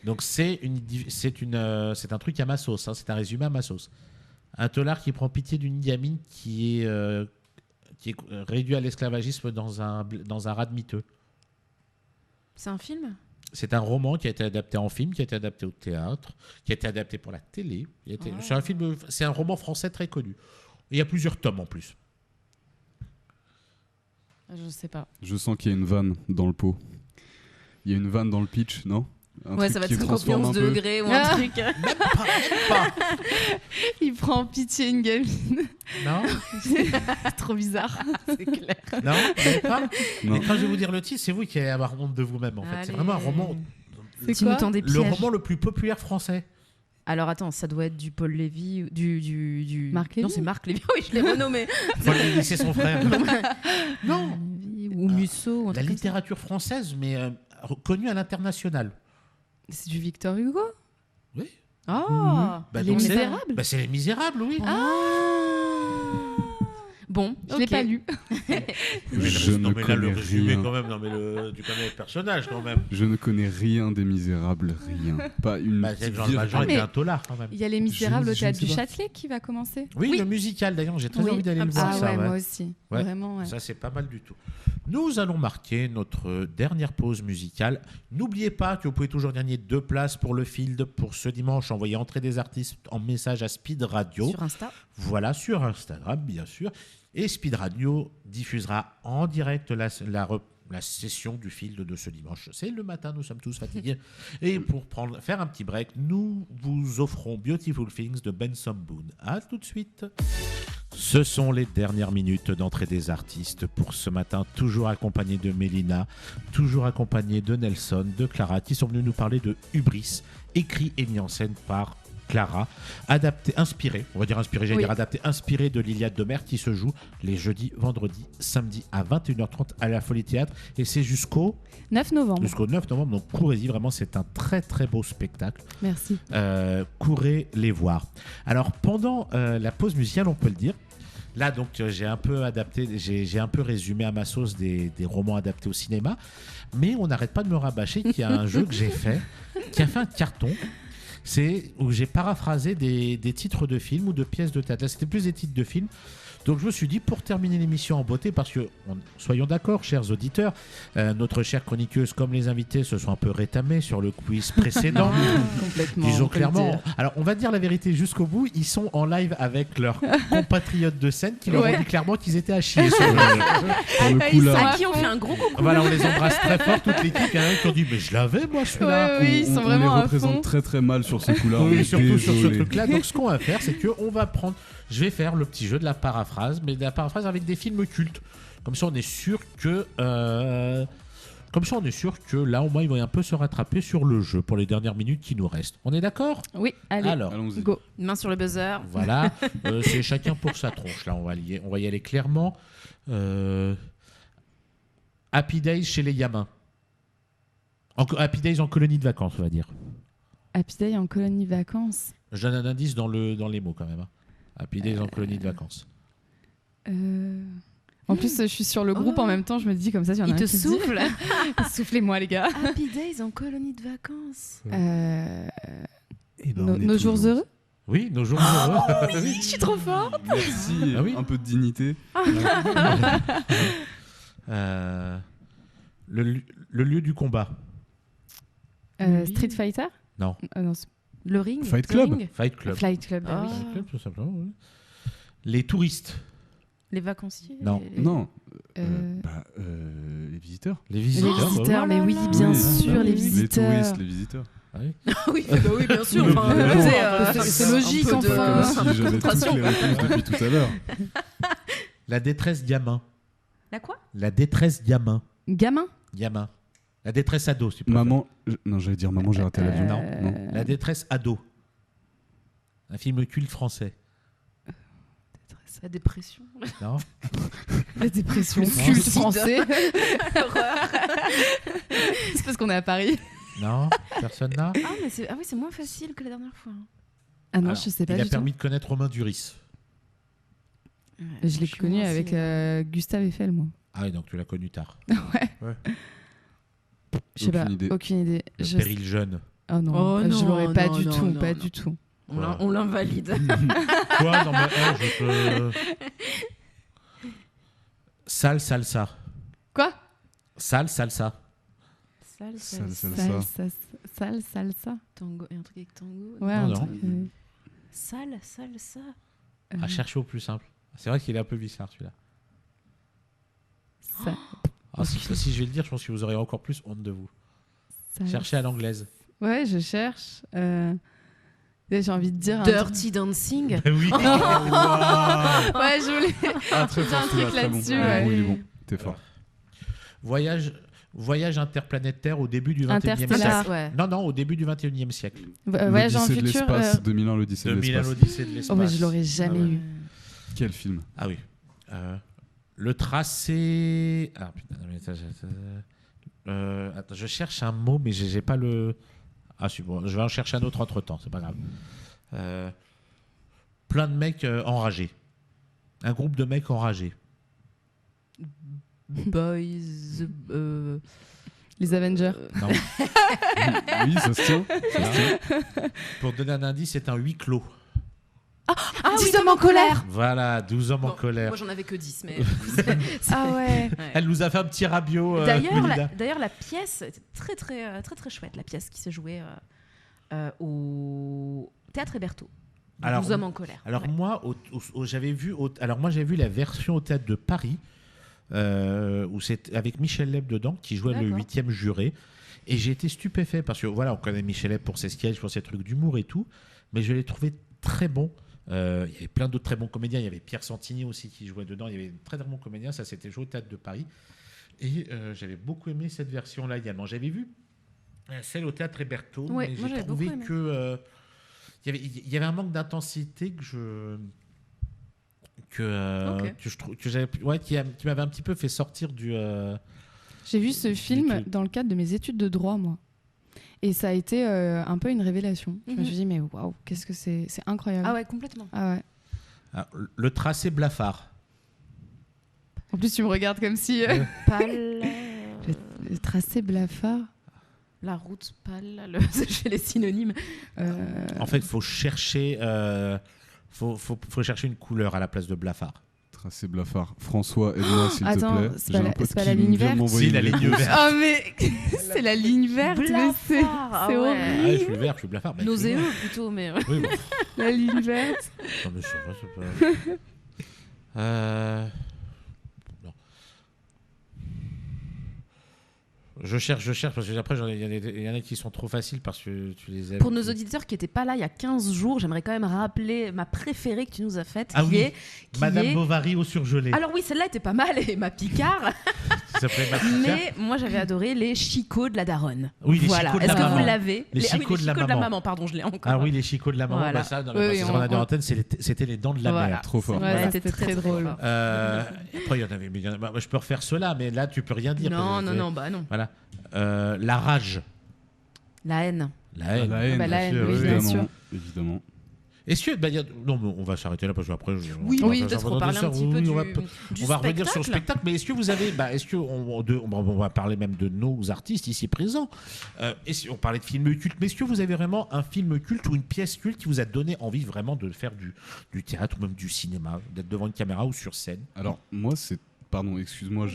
Donc c'est un truc à ma sauce, hein, c'est un résumé à ma sauce. Un tolard qui prend pitié d'une gamine qui est réduite à l'esclavagisme dans un rat de miteux. C'est un film? C'est un roman qui a été adapté en film, qui a été adapté au théâtre, qui a été adapté pour la télé. C'est un roman français très connu. Et il y a plusieurs tomes en plus. Je sais pas. Je sens qu'il y a une vanne dans le pot. Il y a une vanne dans le pitch, non? Un Ouais, truc ça va qui être transforme 51 un peu. degrés ou un Ah. truc. Il prend pitié une gamine. Non, C'est trop bizarre. C'est clair. non, vous savez pas. Non. Mais quand je vais vous dire le titre, c'est vous qui allez avoir honte de vous-même en fait. C'est Allez. vraiment un roman. C'est Tu nous quoi tends des Le pièges. roman le plus populaire français. Alors attends, ça doit être du Paul Lévy, du... Marc Non, Lévy. c'est Marc Lévy. Oui, je l'ai renommé. Faut lui laisser son frère. Non, Ou Musso. ou un la truc comme ça. littérature française, mais connue à l'international. C'est du Victor Hugo? Oui. Ah, Bah, Les donc c'est- Misérables. Bah, c'est Les Misérables, oui. Ah. Bon, Je l'ai pas lu. Je ne mais là, le connais résumé rien. quand même. Non, mais tu connais le personnage quand même. Je ne connais rien des Misérables, rien. Pas une Bah, c'est que Jean virgule. Valjean mais- était un tolard quand même. Il y a Les Misérables au je Théâtre ne du sais pas. Châtelet qui va commencer. Oui, Oui. le musical d'ailleurs, j'ai très Oui. envie d'aller le Ah voir. Ah ça, ouais, ouais. moi aussi. Ouais. Vraiment, ouais. Ça, c'est pas mal du tout. Nous allons marquer notre dernière pause musicale. N'oubliez pas que vous pouvez toujours gagner 2 places pour le Field pour ce dimanche. Envoyez Entrée des artistes en message à Speed Radio. sur Insta. Voilà, sur Instagram, bien sûr. Et Speed Radio diffusera en direct la session du Field de ce dimanche. C'est le matin, nous sommes tous fatigués. Et pour faire un petit break, nous vous offrons Beautiful Things de Benson Boone. À tout de suite. Ce sont les dernières minutes d'entrée des artistes pour ce matin, toujours accompagné de Mélina, toujours accompagné de Nelson, de Clara, qui sont venus nous parler de Hubris, écrit et mis en scène par Clara, inspiré de l'Iliade d'Homère qui se joue les jeudis, vendredis, samedis à 21h30 à la Folie Théâtre. Et c'est jusqu'au 9 novembre. 9 novembre, donc courez-y, vraiment c'est un très très beau spectacle. Merci. Courez les voir. Alors pendant la pause musicale, on peut le dire, là donc j'ai un peu adapté, j'ai un peu résumé à ma sauce des romans adaptés au cinéma, mais on n'arrête pas de me rabâcher qu'il y a un jeu que j'ai fait, qui a fait un carton. C'est où j'ai paraphrasé des titres de films ou de pièces de théâtre. Là, c'était plus des titres de films. Donc je me suis dit, pour terminer l'émission en beauté, parce que, soyons d'accord, chers auditeurs, notre chère chroniqueuse comme les invités se sont un peu rétamés sur le quiz précédent. Complètement. Ils ont on peut le clairement... dire. Alors, on va dire la vérité jusqu'au bout. Ils sont en live avec leurs compatriotes de scène qui leur ont Ouais. dit clairement qu'ils étaient à chier sur le jeu. Pour le coup, Ils là, À qui on fait un gros coucou. Voilà, on les embrasse très fort, toute l'équipe. Il y en a qui ont dit, mais je l'avais, moi, celui-là. Ouais, oui, ils sont on vraiment les à représente fond. très très mal sur ce coup-là. on Oui, est surtout sur ce désolé. truc-là. Donc, ce qu'on va faire, c'est qu'on va prendre. Je vais faire le petit jeu de la paraphrase, mais de la paraphrase avec des films cultes. Comme ça, on est sûr que. Là, au moins, ils vont un peu se rattraper sur le jeu pour les dernières minutes qui nous restent. On est d'accord? Oui, allez, Alors, Allons-y. go. Main sur le buzzer. voilà. C'est chacun pour sa tronche. Là, on va y aller clairement. Happy Days chez les gamins. Happy Days en colonie de vacances, on va dire. Happy Day en colonie vacances. Je donne un indice dans les mots quand même. Hein. Happy Days en colonie de vacances. En plus, je suis sur le groupe en même temps. Je me dis comme ça, il y en a Il un te qui dit. souffle. Soufflez-moi, les gars. Happy Days en colonie de vacances. Eh ben, on est Nos jours toujours- heureux. Oui, nos jours heureux. Je suis trop forte. Merci. Ah oui. Un peu de dignité. Le lieu du combat. Street Fighter. Non. Non, c'est Le ring. Fight The Club. Ring. Fight Club. Flight Club. bah Ah. oui. Fight Club, tout simplement. Oui. Les touristes. Les vacanciers. Non. Non. Euh, Les visiteurs. Les Les visiteurs. bah oui. visiteurs, mais oui, Oh là là. bien Oui, sûr, oui, les oui. visiteurs. Les touristes, les visiteurs. Ah oui. oui, bah oui, bien sûr. Le- Enfin, le- tu sais, c'est logique, un peu de- enfin. Comme si j'avais toutes concentration. les réponses depuis tout à l'heure. La détresse gamin. La quoi? La détresse gamin. Gamin. Gamin. La détresse ado, si tu préfères. Maman. Non, j'allais dire maman, j'ai raté l'avion. Non. La détresse ado. Un film culte français. La dépression. Non. La dépression. Le Culte suicide. français. C'est parce qu'on est à Paris. Non. Personne là. Ah, mais oui, c'est moins facile que la dernière fois. Ah non, Alors, je sais pas il a du permis de connaître Romain Duris. Ouais, tout. Je l'ai suis connu moins avec assez- Gustave Eiffel, moi. Ah oui, donc tu l'as connu tard. Je sais pas. Aucune idée. Aucune idée. Le Je... Péril jeune. Oh non, Oh je non, l'aurais pas non, du non, tout, non, pas non. du tout. On l'invalide. Quoi Non mais Sal salsa. Quoi? Sal salsa. Salsa. Sale salsa. Tango. Et un truc avec tango. Ouais, Non, un non. truc, Salsa. À chercher au plus simple. C'est vrai qu'il est un peu bizarre celui-là. ça- Ah, si je vais le dire, je pense que vous aurez encore plus honte de vous. sale- Cherchez à l'anglaise. Ouais, je cherche. J'ai envie de dire. un Dirty Dancing. Oui. truc- Ouais, je voulais. Ah, très J'ai fort, un celui-là, truc très bon. là-dessus, Il est ouais. bon, il est bon. T'es fort. Voyage interplanétaire au début du 21e Interstellar. siècle. Ouais. Non, au début du 21e siècle. Voyage dans le L'Odyssée de futur. l'espace, 2001, l'Odyssée de 2001, l'espace. l'Odyssée de l'espace. Oh, mais je l'aurais jamais Ah ouais. eu. Quel film? Ah oui. Le tracé. Ah putain, non, mais attends, je cherche un mot, mais j'ai pas le. Ah, c'est bon, je vais en chercher un autre entre temps, c'est pas grave. Plein de mecs enragés. Un groupe de mecs enragés. Boys. Les Avengers. Non. Oui, ça se tient. Pour donner un indice, c'est un huis clos. Ah, 10 hommes en colère. Voilà, 12 hommes en Bon, colère. Moi, j'en avais que 10, mais. Ah ouais. Ouais. Elle nous a fait un petit rabiot. D'ailleurs, la pièce était très, très, très, très chouette. La pièce qui s'est jouée au Théâtre Hébertot. Alors, 12 hommes en colère. Alors Ouais. moi, j'avais vu la version au théâtre de Paris, où c'est avec Michel Leb dedans, qui jouait le D'accord. 8e juré. Et j'ai été stupéfait parce que voilà, on connaît Michel Leb pour ses sketchs, pour ses trucs d'humour et tout, mais je l'ai trouvé très bon. Il y avait plein d'autres très bons comédiens. Il y avait Pierre Santini aussi qui jouait dedans. Il y avait de très très bons comédiens. Ça, c'était joué au théâtre de Paris. Et j'avais beaucoup aimé cette version-là également. J'avais vu celle au théâtre Hébertot, Ouais, mais moi, j'ai j'avais trouvé beaucoup aimé. que il y avait un manque d'intensité que qui m'avait un petit peu fait sortir du. J'ai vu ce film truc. dans le cadre de mes études de droit, moi. Et ça a été un peu une révélation. Je me suis dit, mais waouh, qu'est-ce que c'est incroyable. Ah ouais, complètement. Ah ouais. Le tracé blafard. En plus, tu me regardes comme si... Pâle. Le tracé blafard. La route pâle. Je fais les synonymes. En fait, il faut chercher. Faut chercher une couleur à la place de blafard. Tracé blafard. François, aide-moi s'il te Attends, plaît. c'est J'ai pas un la- pote c'est pas qui la ligne vient de verte m'envoyer Si, la une ligne réponse. verte. Oh mais c'est la ligne verte, mais c'est Ah c'est ouais. Ah, horrible. je suis vert, je suis blafard. Nauséeux plutôt, mais. Oui, bon. La ligne verte. Non, mais ça va, c'est pas. Non. Je cherche parce que après il y en a qui sont trop faciles parce que tu les aimes. Pour nos auditeurs qui n'étaient pas là il y a 15 jours, j'aimerais quand même rappeler ma préférée que tu nous as faite, Ah qui oui, est. Madame Bovary au surgelé. Alors oui, celle-là était pas mal, et ma Picard, Ça s'appelait ma petite mais moi j'avais adoré les chicots de la daronne. Oui, les voilà. chicots de Est-ce la que maman. vous l'avez Les chicots de la maman. Pardon, je l'ai encore. Ah oui, les chicots de la maman. Voilà. Bah ça, dans Oui, la oui, saison on- de antenne, c'était les dents de la Voilà. mer. Trop fort. Ouais, Voilà, c'était c'était très drôle. fort. Après, il y en avait. Bah, je peux refaire cela, mais là, tu peux rien dire. Non, parce que- non, bah non. Voilà. La rage. La haine. La haine. La haine, bah, la haine, sûr, oui, bien évidemment. sûr. Évidemment. Est-ce que. Non, mais on va s'arrêter là parce qu'après. Oui, on va peut-être faire reparler un petit peu oui, du, on va, du on va revenir sur le spectacle. spectacle, mais est-ce que vous avez. Est-ce que on va parler même de nos artistes ici présents. On parlait de films cultes, mais est-ce que vous avez vraiment un film culte ou une pièce culte qui vous a donné envie vraiment de faire du théâtre ou même du cinéma, d'être devant une caméra ou sur scène? Alors, moi, c'est. Pardon, excuse-moi.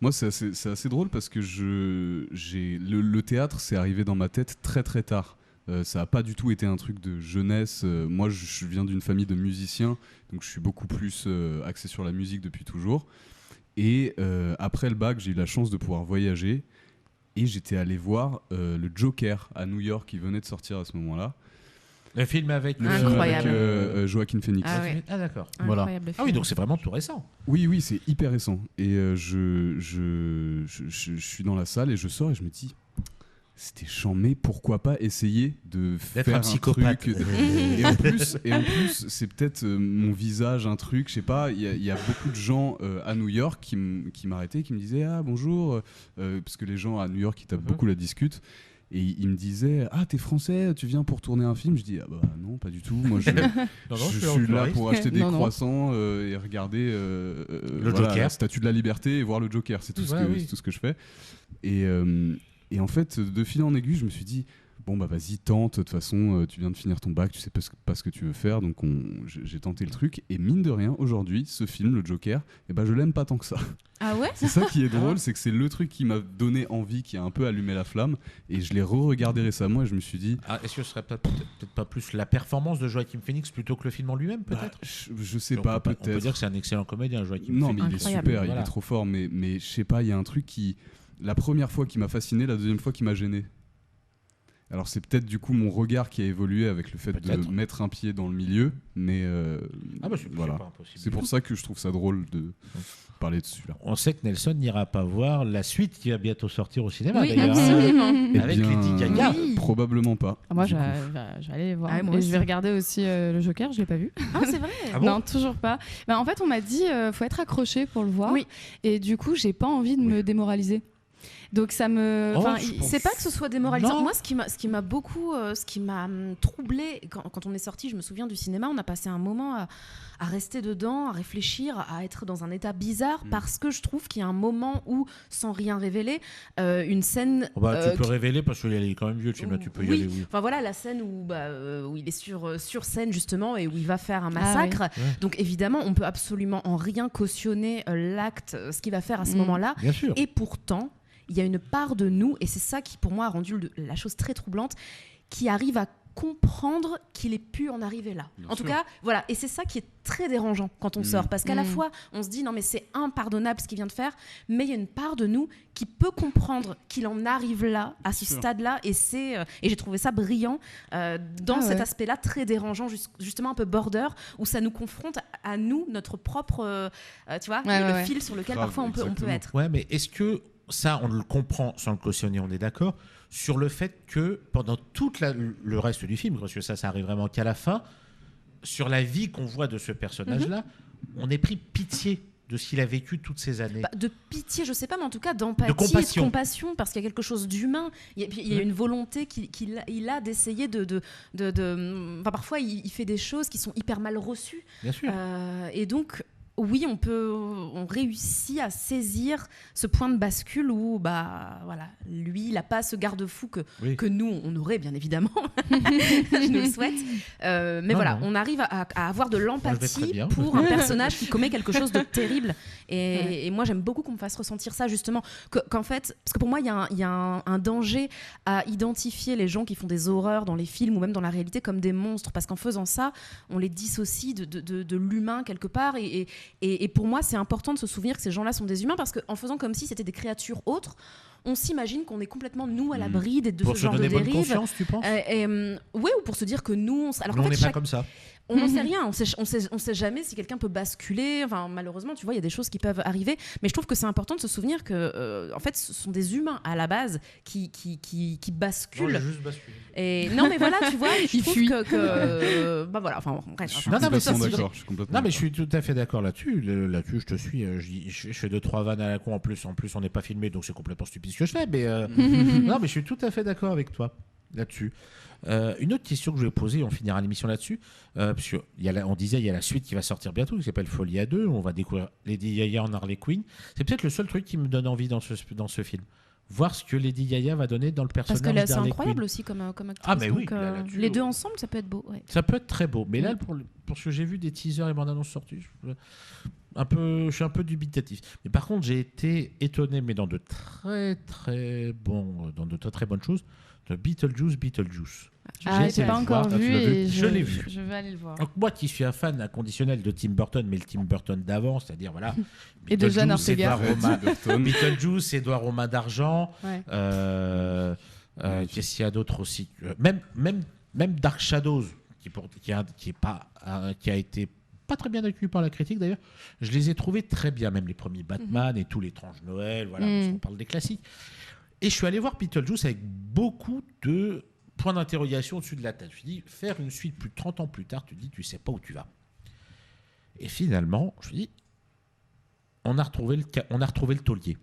Moi, c'est assez drôle parce que le théâtre, c'est arrivé dans ma tête très très tard. Ça n'a pas du tout été un truc de jeunesse. Moi, je viens d'une famille de musiciens, donc je suis beaucoup plus axé sur la musique depuis toujours. Et après le bac, j'ai eu la chance de pouvoir voyager. Et j'étais allé voir le Joker à New York, qui venait de sortir à ce moment-là. Le film avec. Le film Incroyable. avec Joaquin Phoenix. Ah ouais. Ah, d'accord. Voilà. Incroyable Ah oui, film. donc c'est vraiment tout récent. Oui, c'est hyper récent. Et je suis dans la salle et je sors et je me dis, c'était chambé, pourquoi pas essayer de D'être faire un psychopathe. truc. Et en plus, c'est peut-être mon visage, un truc, je sais pas. Il y a beaucoup de gens à New York qui m'arrêtaient, qui me disaient ah bonjour, parce que les gens à New York ils tapent beaucoup la discute. Et ils me disaient ah t'es français, tu viens pour tourner un film. Je dis ah bah non pas du tout. Moi je suis là pour acheter des Non, non. croissants et regarder Joker. la Statue de la Liberté et voir le Joker. C'est tout, Oui. tout ce que je fais. Et en fait de fil en aiguille je me suis dit bon bah vas-y tente, de toute façon tu viens de finir ton bac, tu sais pas ce que tu veux faire, donc j'ai tenté le truc et mine de rien aujourd'hui ce film le Joker je l'aime pas tant que ça. Ah ouais. C'est ça qui est drôle, c'est que c'est le truc qui m'a donné envie, qui a un peu allumé la flamme, et je l'ai re-regardé récemment et je me suis dit Est-ce que ce serait peut-être pas plus la performance de Joaquin Phoenix plutôt que le film en lui-même, peut-être? je sais on pas, peut peut-être. dire que c'est un excellent comédien, Joaquin Non, Phoenix. mais il est Incroyable. super, il Voilà. est trop fort, mais je sais pas, il y a un truc qui. La première fois qui m'a fasciné, la deuxième fois qui m'a gêné. Alors c'est peut-être du coup mon regard qui a évolué avec le fait Peut-être. de mettre un pied dans le milieu, mais C'est voilà. pas impossible. C'est pour ça que je trouve ça drôle de parler de celui-là. On sait que Nelson n'ira pas voir la suite qui va bientôt sortir au cinéma, Oui, d'ailleurs. absolument. Eh Avec bien, Lady Gaga. Oui. Probablement pas. Ah, moi, du je coup. vais aller les voir. Ah, moi et aussi. je vais regarder aussi le Joker, je l'ai pas vu. Ah, c'est vrai. Ah bon Non, toujours pas. En fait, on m'a dit faut être accroché pour le voir. Oui. Et du coup, j'ai pas envie de me démoraliser. Donc ça me. C'est pas que ce soit démoralisant. Non. Moi, ce qui m'a beaucoup, ce qui m'a troublé quand on est sorti, je me souviens du cinéma, on a passé un moment à rester dedans, à réfléchir, à être dans un état bizarre, parce que je trouve qu'il y a un moment où, sans rien révéler, une scène. Tu peux révéler parce qu'il est quand même vieux, tu peux y aller. Oui. Enfin voilà, la scène où il est sur scène justement et où il va faire un massacre. Ah, oui. Donc évidemment, on peut absolument en rien cautionner l'acte, ce qu'il va faire à ce moment-là. Bien sûr. Et pourtant, il y a une part de nous, et c'est ça qui pour moi a rendu la chose très troublante, qui arrive à comprendre qu'il ait pu en arriver là. Bien en tout sûr. cas, voilà. Et c'est ça qui est très dérangeant quand on sort, parce qu'à la fois, on se dit non mais c'est impardonnable ce qu'il vient de faire, mais il y a une part de nous qui peut comprendre qu'il en arrive là, à ce stade-là, et j'ai trouvé ça brillant dans cet aspect-là très dérangeant, justement un peu border, où ça nous confronte à nous, notre propre, tu vois, le fil sur lequel parfois on peut être. Ouais, mais est-ce que ça, on le comprend sans le cautionner, on est d'accord, sur le fait que pendant tout le reste du film, parce que ça arrive vraiment qu'à la fin, sur la vie qu'on voit de ce personnage-là, on est pris pitié de ce qu'il a vécu toutes ces années. De pitié, je sais pas, mais en tout cas d'empathie, de compassion, parce qu'il y a quelque chose d'humain. Il y a une volonté qu'il a d'essayer Enfin, parfois, il fait des choses qui sont hyper mal reçues. Bien sûr. Et donc, oui, on réussit à saisir ce point de bascule où, voilà, lui, il n'a pas ce garde-fou que nous, on aurait, bien évidemment. Je nous le souhaite. Mais voilà, on arrive à avoir de l'empathie pour un personnage qui commet quelque chose de terrible. Et moi, j'aime beaucoup qu'on me fasse ressentir ça, justement. Qu'en fait, parce que pour moi, il y a un danger à identifier les gens qui font des horreurs dans les films ou même dans la réalité comme des monstres. Parce qu'en faisant ça, on les dissocie de l'humain quelque part. Et pour moi, c'est important de se souvenir que ces gens-là sont des humains, parce qu'en faisant comme si c'était des créatures autres, on s'imagine qu'on est complètement, nous, à l'abri de ce genre de dérive. Pour se donner bonne conscience, tu penses oui, ou pour se dire que nous... Alors on n'est pas comme ça. On n'en sait rien, on sait jamais si quelqu'un peut basculer. Enfin, malheureusement, tu vois, il y a des choses qui peuvent arriver. Mais je trouve que c'est important de se souvenir que, en fait, ce sont des humains à la base qui basculent. Non, juste basculer. Et non, mais voilà, tu vois, je trouve que voilà. Enfin, bref. Je suis complètement d'accord. Non, mais je suis tout à fait d'accord là-dessus. Là-dessus, je te suis. Je fais 2-3 vannes à la con. En plus, on n'est pas filmé, donc c'est complètement stupide ce que je fais. Mais non, mais je suis tout à fait d'accord avec toi là-dessus. Une autre question que je vais poser, on finira l'émission là-dessus, parce on disait il y a la suite qui va sortir bientôt, qui s'appelle Folie à 2, on va découvrir Lady Yaya en Harley Quinn. C'est peut-être le seul truc qui me donne envie dans ce film. Voir ce que Lady Yaya va donner dans le personnage d'Harley Quinn. Parce que là, c'est incroyable aussi comme actrice. Ah, mais oui. Les deux ensemble, ça peut être beau. Ouais. Ça peut être très beau. Mais là, pour ce que j'ai vu des teasers et bandes annonces sorties, je suis un peu dubitatif. Mais par contre, j'ai été étonné, mais dans de très très bonnes choses, de Beetlejuice. J'ai pas encore vu et je l'ai vu. Je vais aller le voir. Donc moi qui suis un fan inconditionnel de Tim Burton, mais le Tim Burton d'avant, c'est-à-dire voilà. Et de Jeanne Ortega. Beetlejuice, Édouard Romain d'Argent. Ouais. Qu'est-ce qu'il y a d'autre aussi, même Dark Shadows, qui a été pas très bien accueilli par la critique d'ailleurs. Je les ai trouvés très bien, même les premiers Batman et tous les L'étrange Noël, voilà, parce qu'on parle des classiques. Et je suis allé voir Beetlejuice avec beaucoup de points d'interrogation au-dessus de la tête. Je me suis dit, faire une suite plus de 30 ans plus tard, tu sais pas où tu vas. Et finalement, je me suis dit, on a retrouvé le taulier.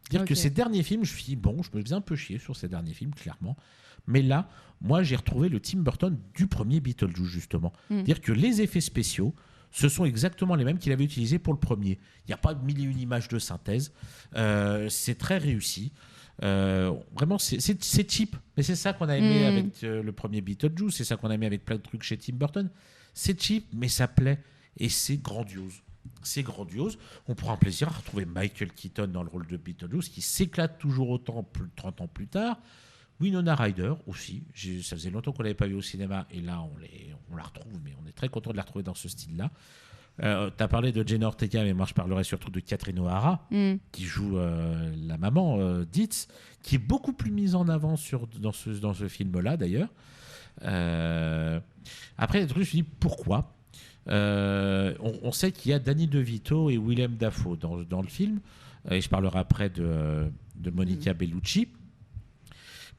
C'est-à-dire que ces derniers films, je me suis dit, je me faisais un peu chier sur ces derniers films, clairement. Mais là, moi, j'ai retrouvé le Tim Burton du premier Beetlejuice, justement. C'est-à-dire que les effets spéciaux, ce sont exactement les mêmes qu'il avait utilisés pour le premier. Il n'y a pas de 1001 images de synthèse. C'est très réussi. Vraiment, c'est cheap. Mais c'est ça qu'on a aimé avec le premier Beetlejuice. C'est ça qu'on a aimé avec plein de trucs chez Tim Burton. C'est cheap, mais ça plaît. Et c'est grandiose. C'est grandiose. On prend un plaisir à retrouver Michael Keaton dans le rôle de Beetlejuice, qui s'éclate toujours autant plus de 30 ans plus tard. Winona Ryder aussi. Ça faisait longtemps qu'on ne l'avait pas vu au cinéma. Et là, on la retrouve. Mais on est très content de la retrouver dans ce style-là. Tu as parlé de Jenna Ortega, mais moi je parlerai surtout de Catherine O'Hara, qui joue la maman Dietz, qui est beaucoup plus mise en avant dans ce film-là d'ailleurs. Après, je me suis dit pourquoi. On sait qu'il y a Danny DeVito et Willem Dafoe dans le film, et je parlerai après de Monica Bellucci.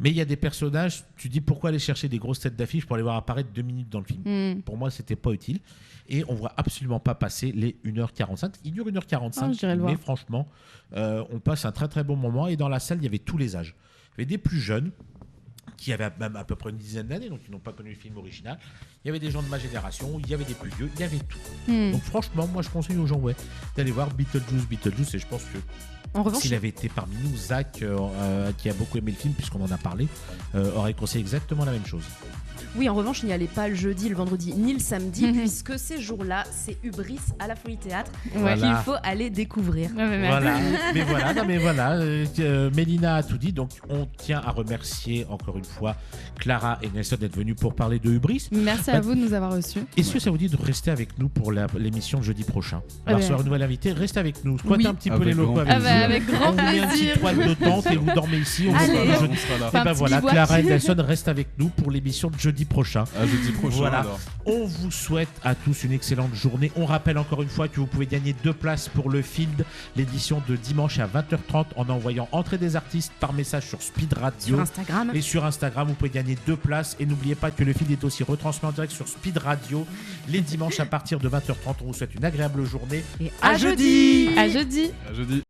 Mais il y a des personnages, tu dis pourquoi aller chercher des grosses têtes d'affiche pour les voir apparaître 2 minutes dans le film. Pour moi, c'était pas utile. Et on voit absolument pas passer les 1h45. Il dure 1h45, mais franchement, on passe un très très bon moment. Et dans la salle, il y avait tous les âges. Il y avait des plus jeunes, qui avaient même à peu près une dizaine d'années, donc ils n'ont pas connu le film original. Il y avait des gens de ma génération, il y avait des plus vieux, il y avait tout. Donc franchement, moi je conseille aux gens d'aller voir Beetlejuice, et je pense que en revanche, s'il avait été parmi nous, Zach, qui a beaucoup aimé le film, puisqu'on en a parlé, aurait conseillé exactement la même chose. Oui, en revanche, n'y allez pas le jeudi, le vendredi, ni le samedi, puisque ces jours-là, c'est Hubris à la Folie Théâtre qu'il faut aller découvrir. Voilà. Mélina a tout dit, donc on tient à remercier encore une fois Clara et Nelson d'être venus pour parler de Hubris. Merci à vous de nous avoir reçus. Est-ce que ça vous dit de rester avec nous pour l'émission de jeudi prochain? Alors, sur une nouvelle invitée, restez avec nous. Squattez un petit peu les locaux avec nous. Avec grand plaisir. On met un petit poil de tente et vous dormez ici. On sera là. Et ben voilà, Clara et Nelson restent avec nous pour l'émission de jeudi prochain. Jeudi prochain. Voilà. Alors. On vous souhaite à tous une excellente journée. On rappelle encore une fois que vous pouvez gagner 2 places pour le Field, l'édition de dimanche à 20h30 en envoyant entrée des artistes par message sur Speed Radio. Sur Instagram. Et sur Instagram, vous pouvez gagner 2 places. Et n'oubliez pas que le Field est aussi retransmis en direct sur Speed Radio les dimanches à partir de 20h30. On vous souhaite une agréable journée. Et à jeudi. À jeudi. À jeudi.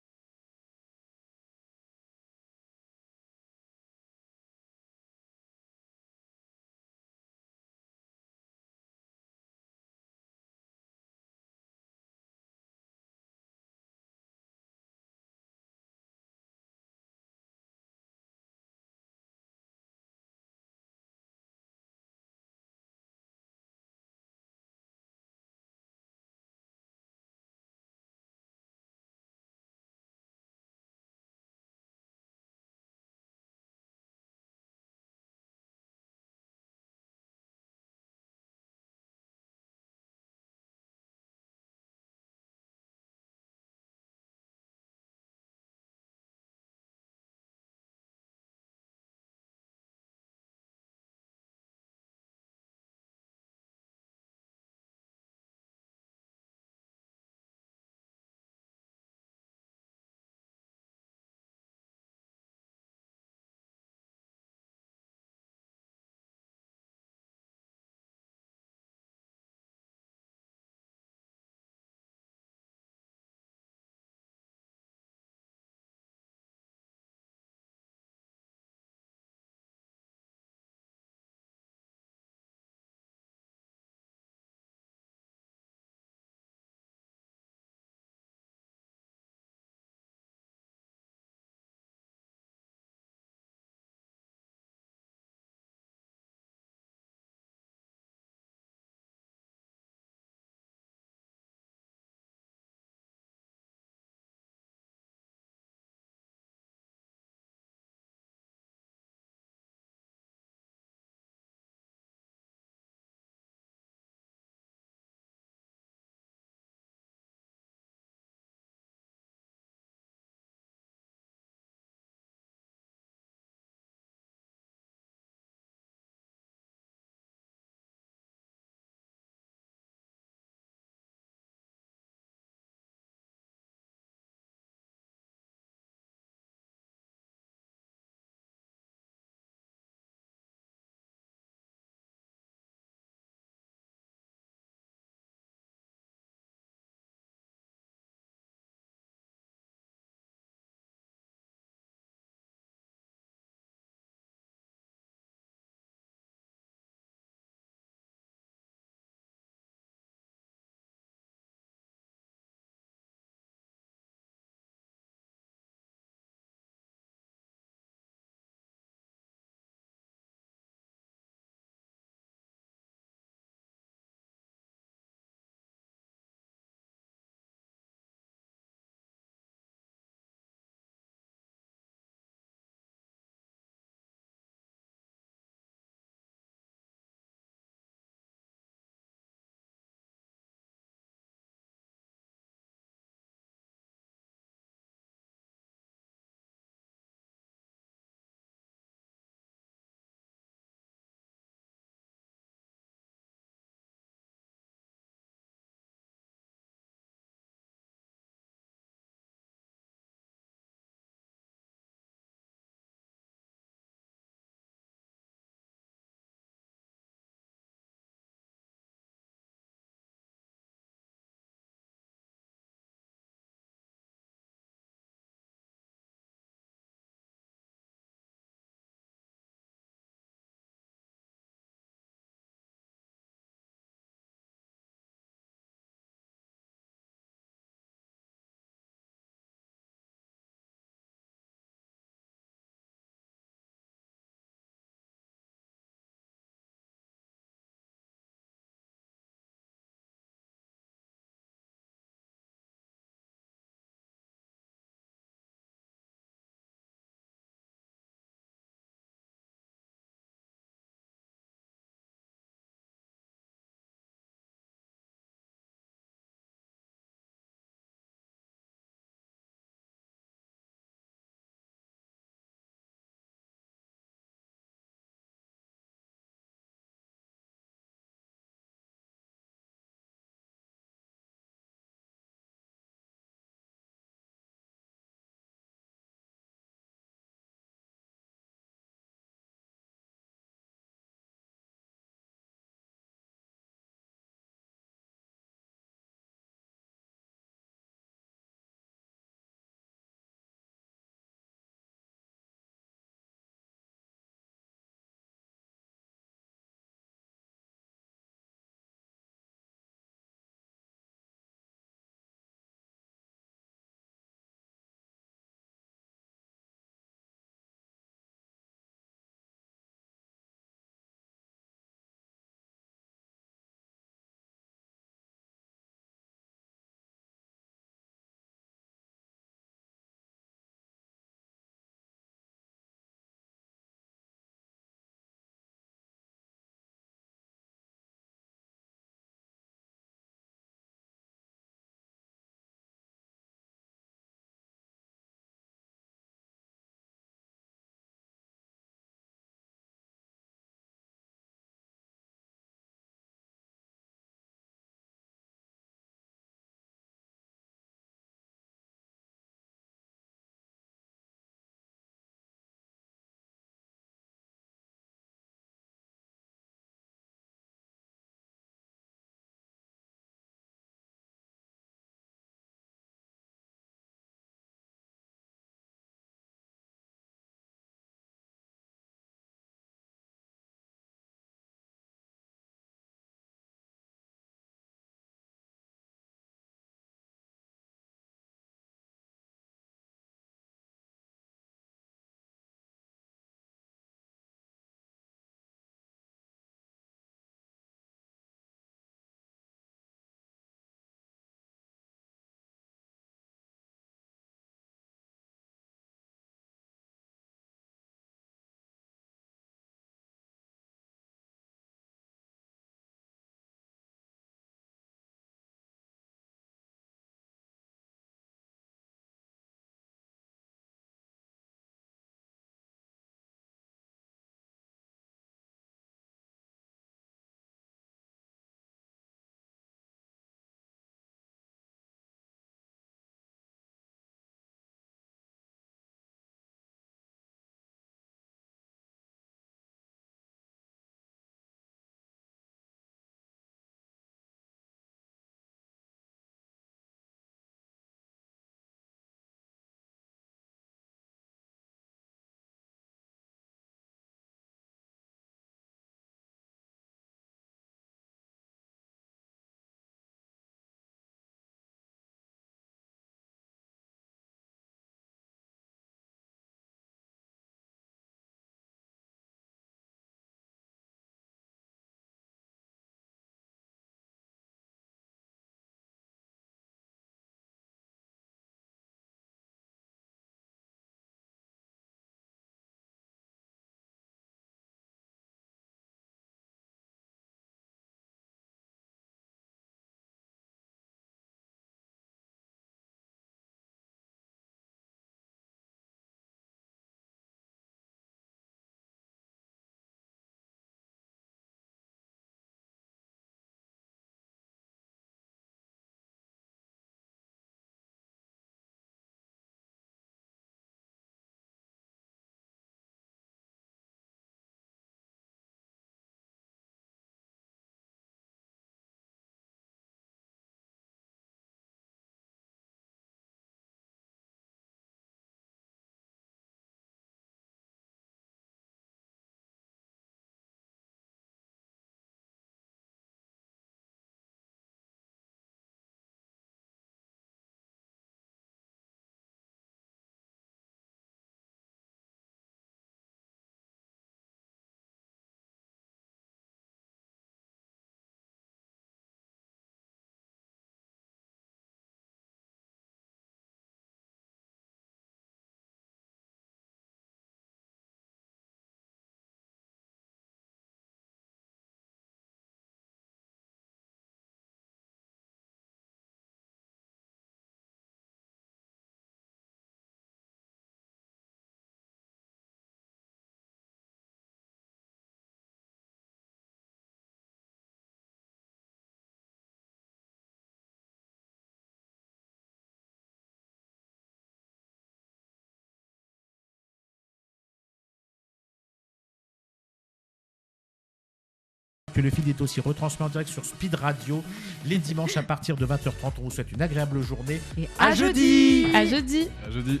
que le feed est aussi retransmis en direct sur Speed Radio les dimanches à partir de 20h30. On vous souhaite une agréable journée. Et à jeudi. À jeudi. À jeudi.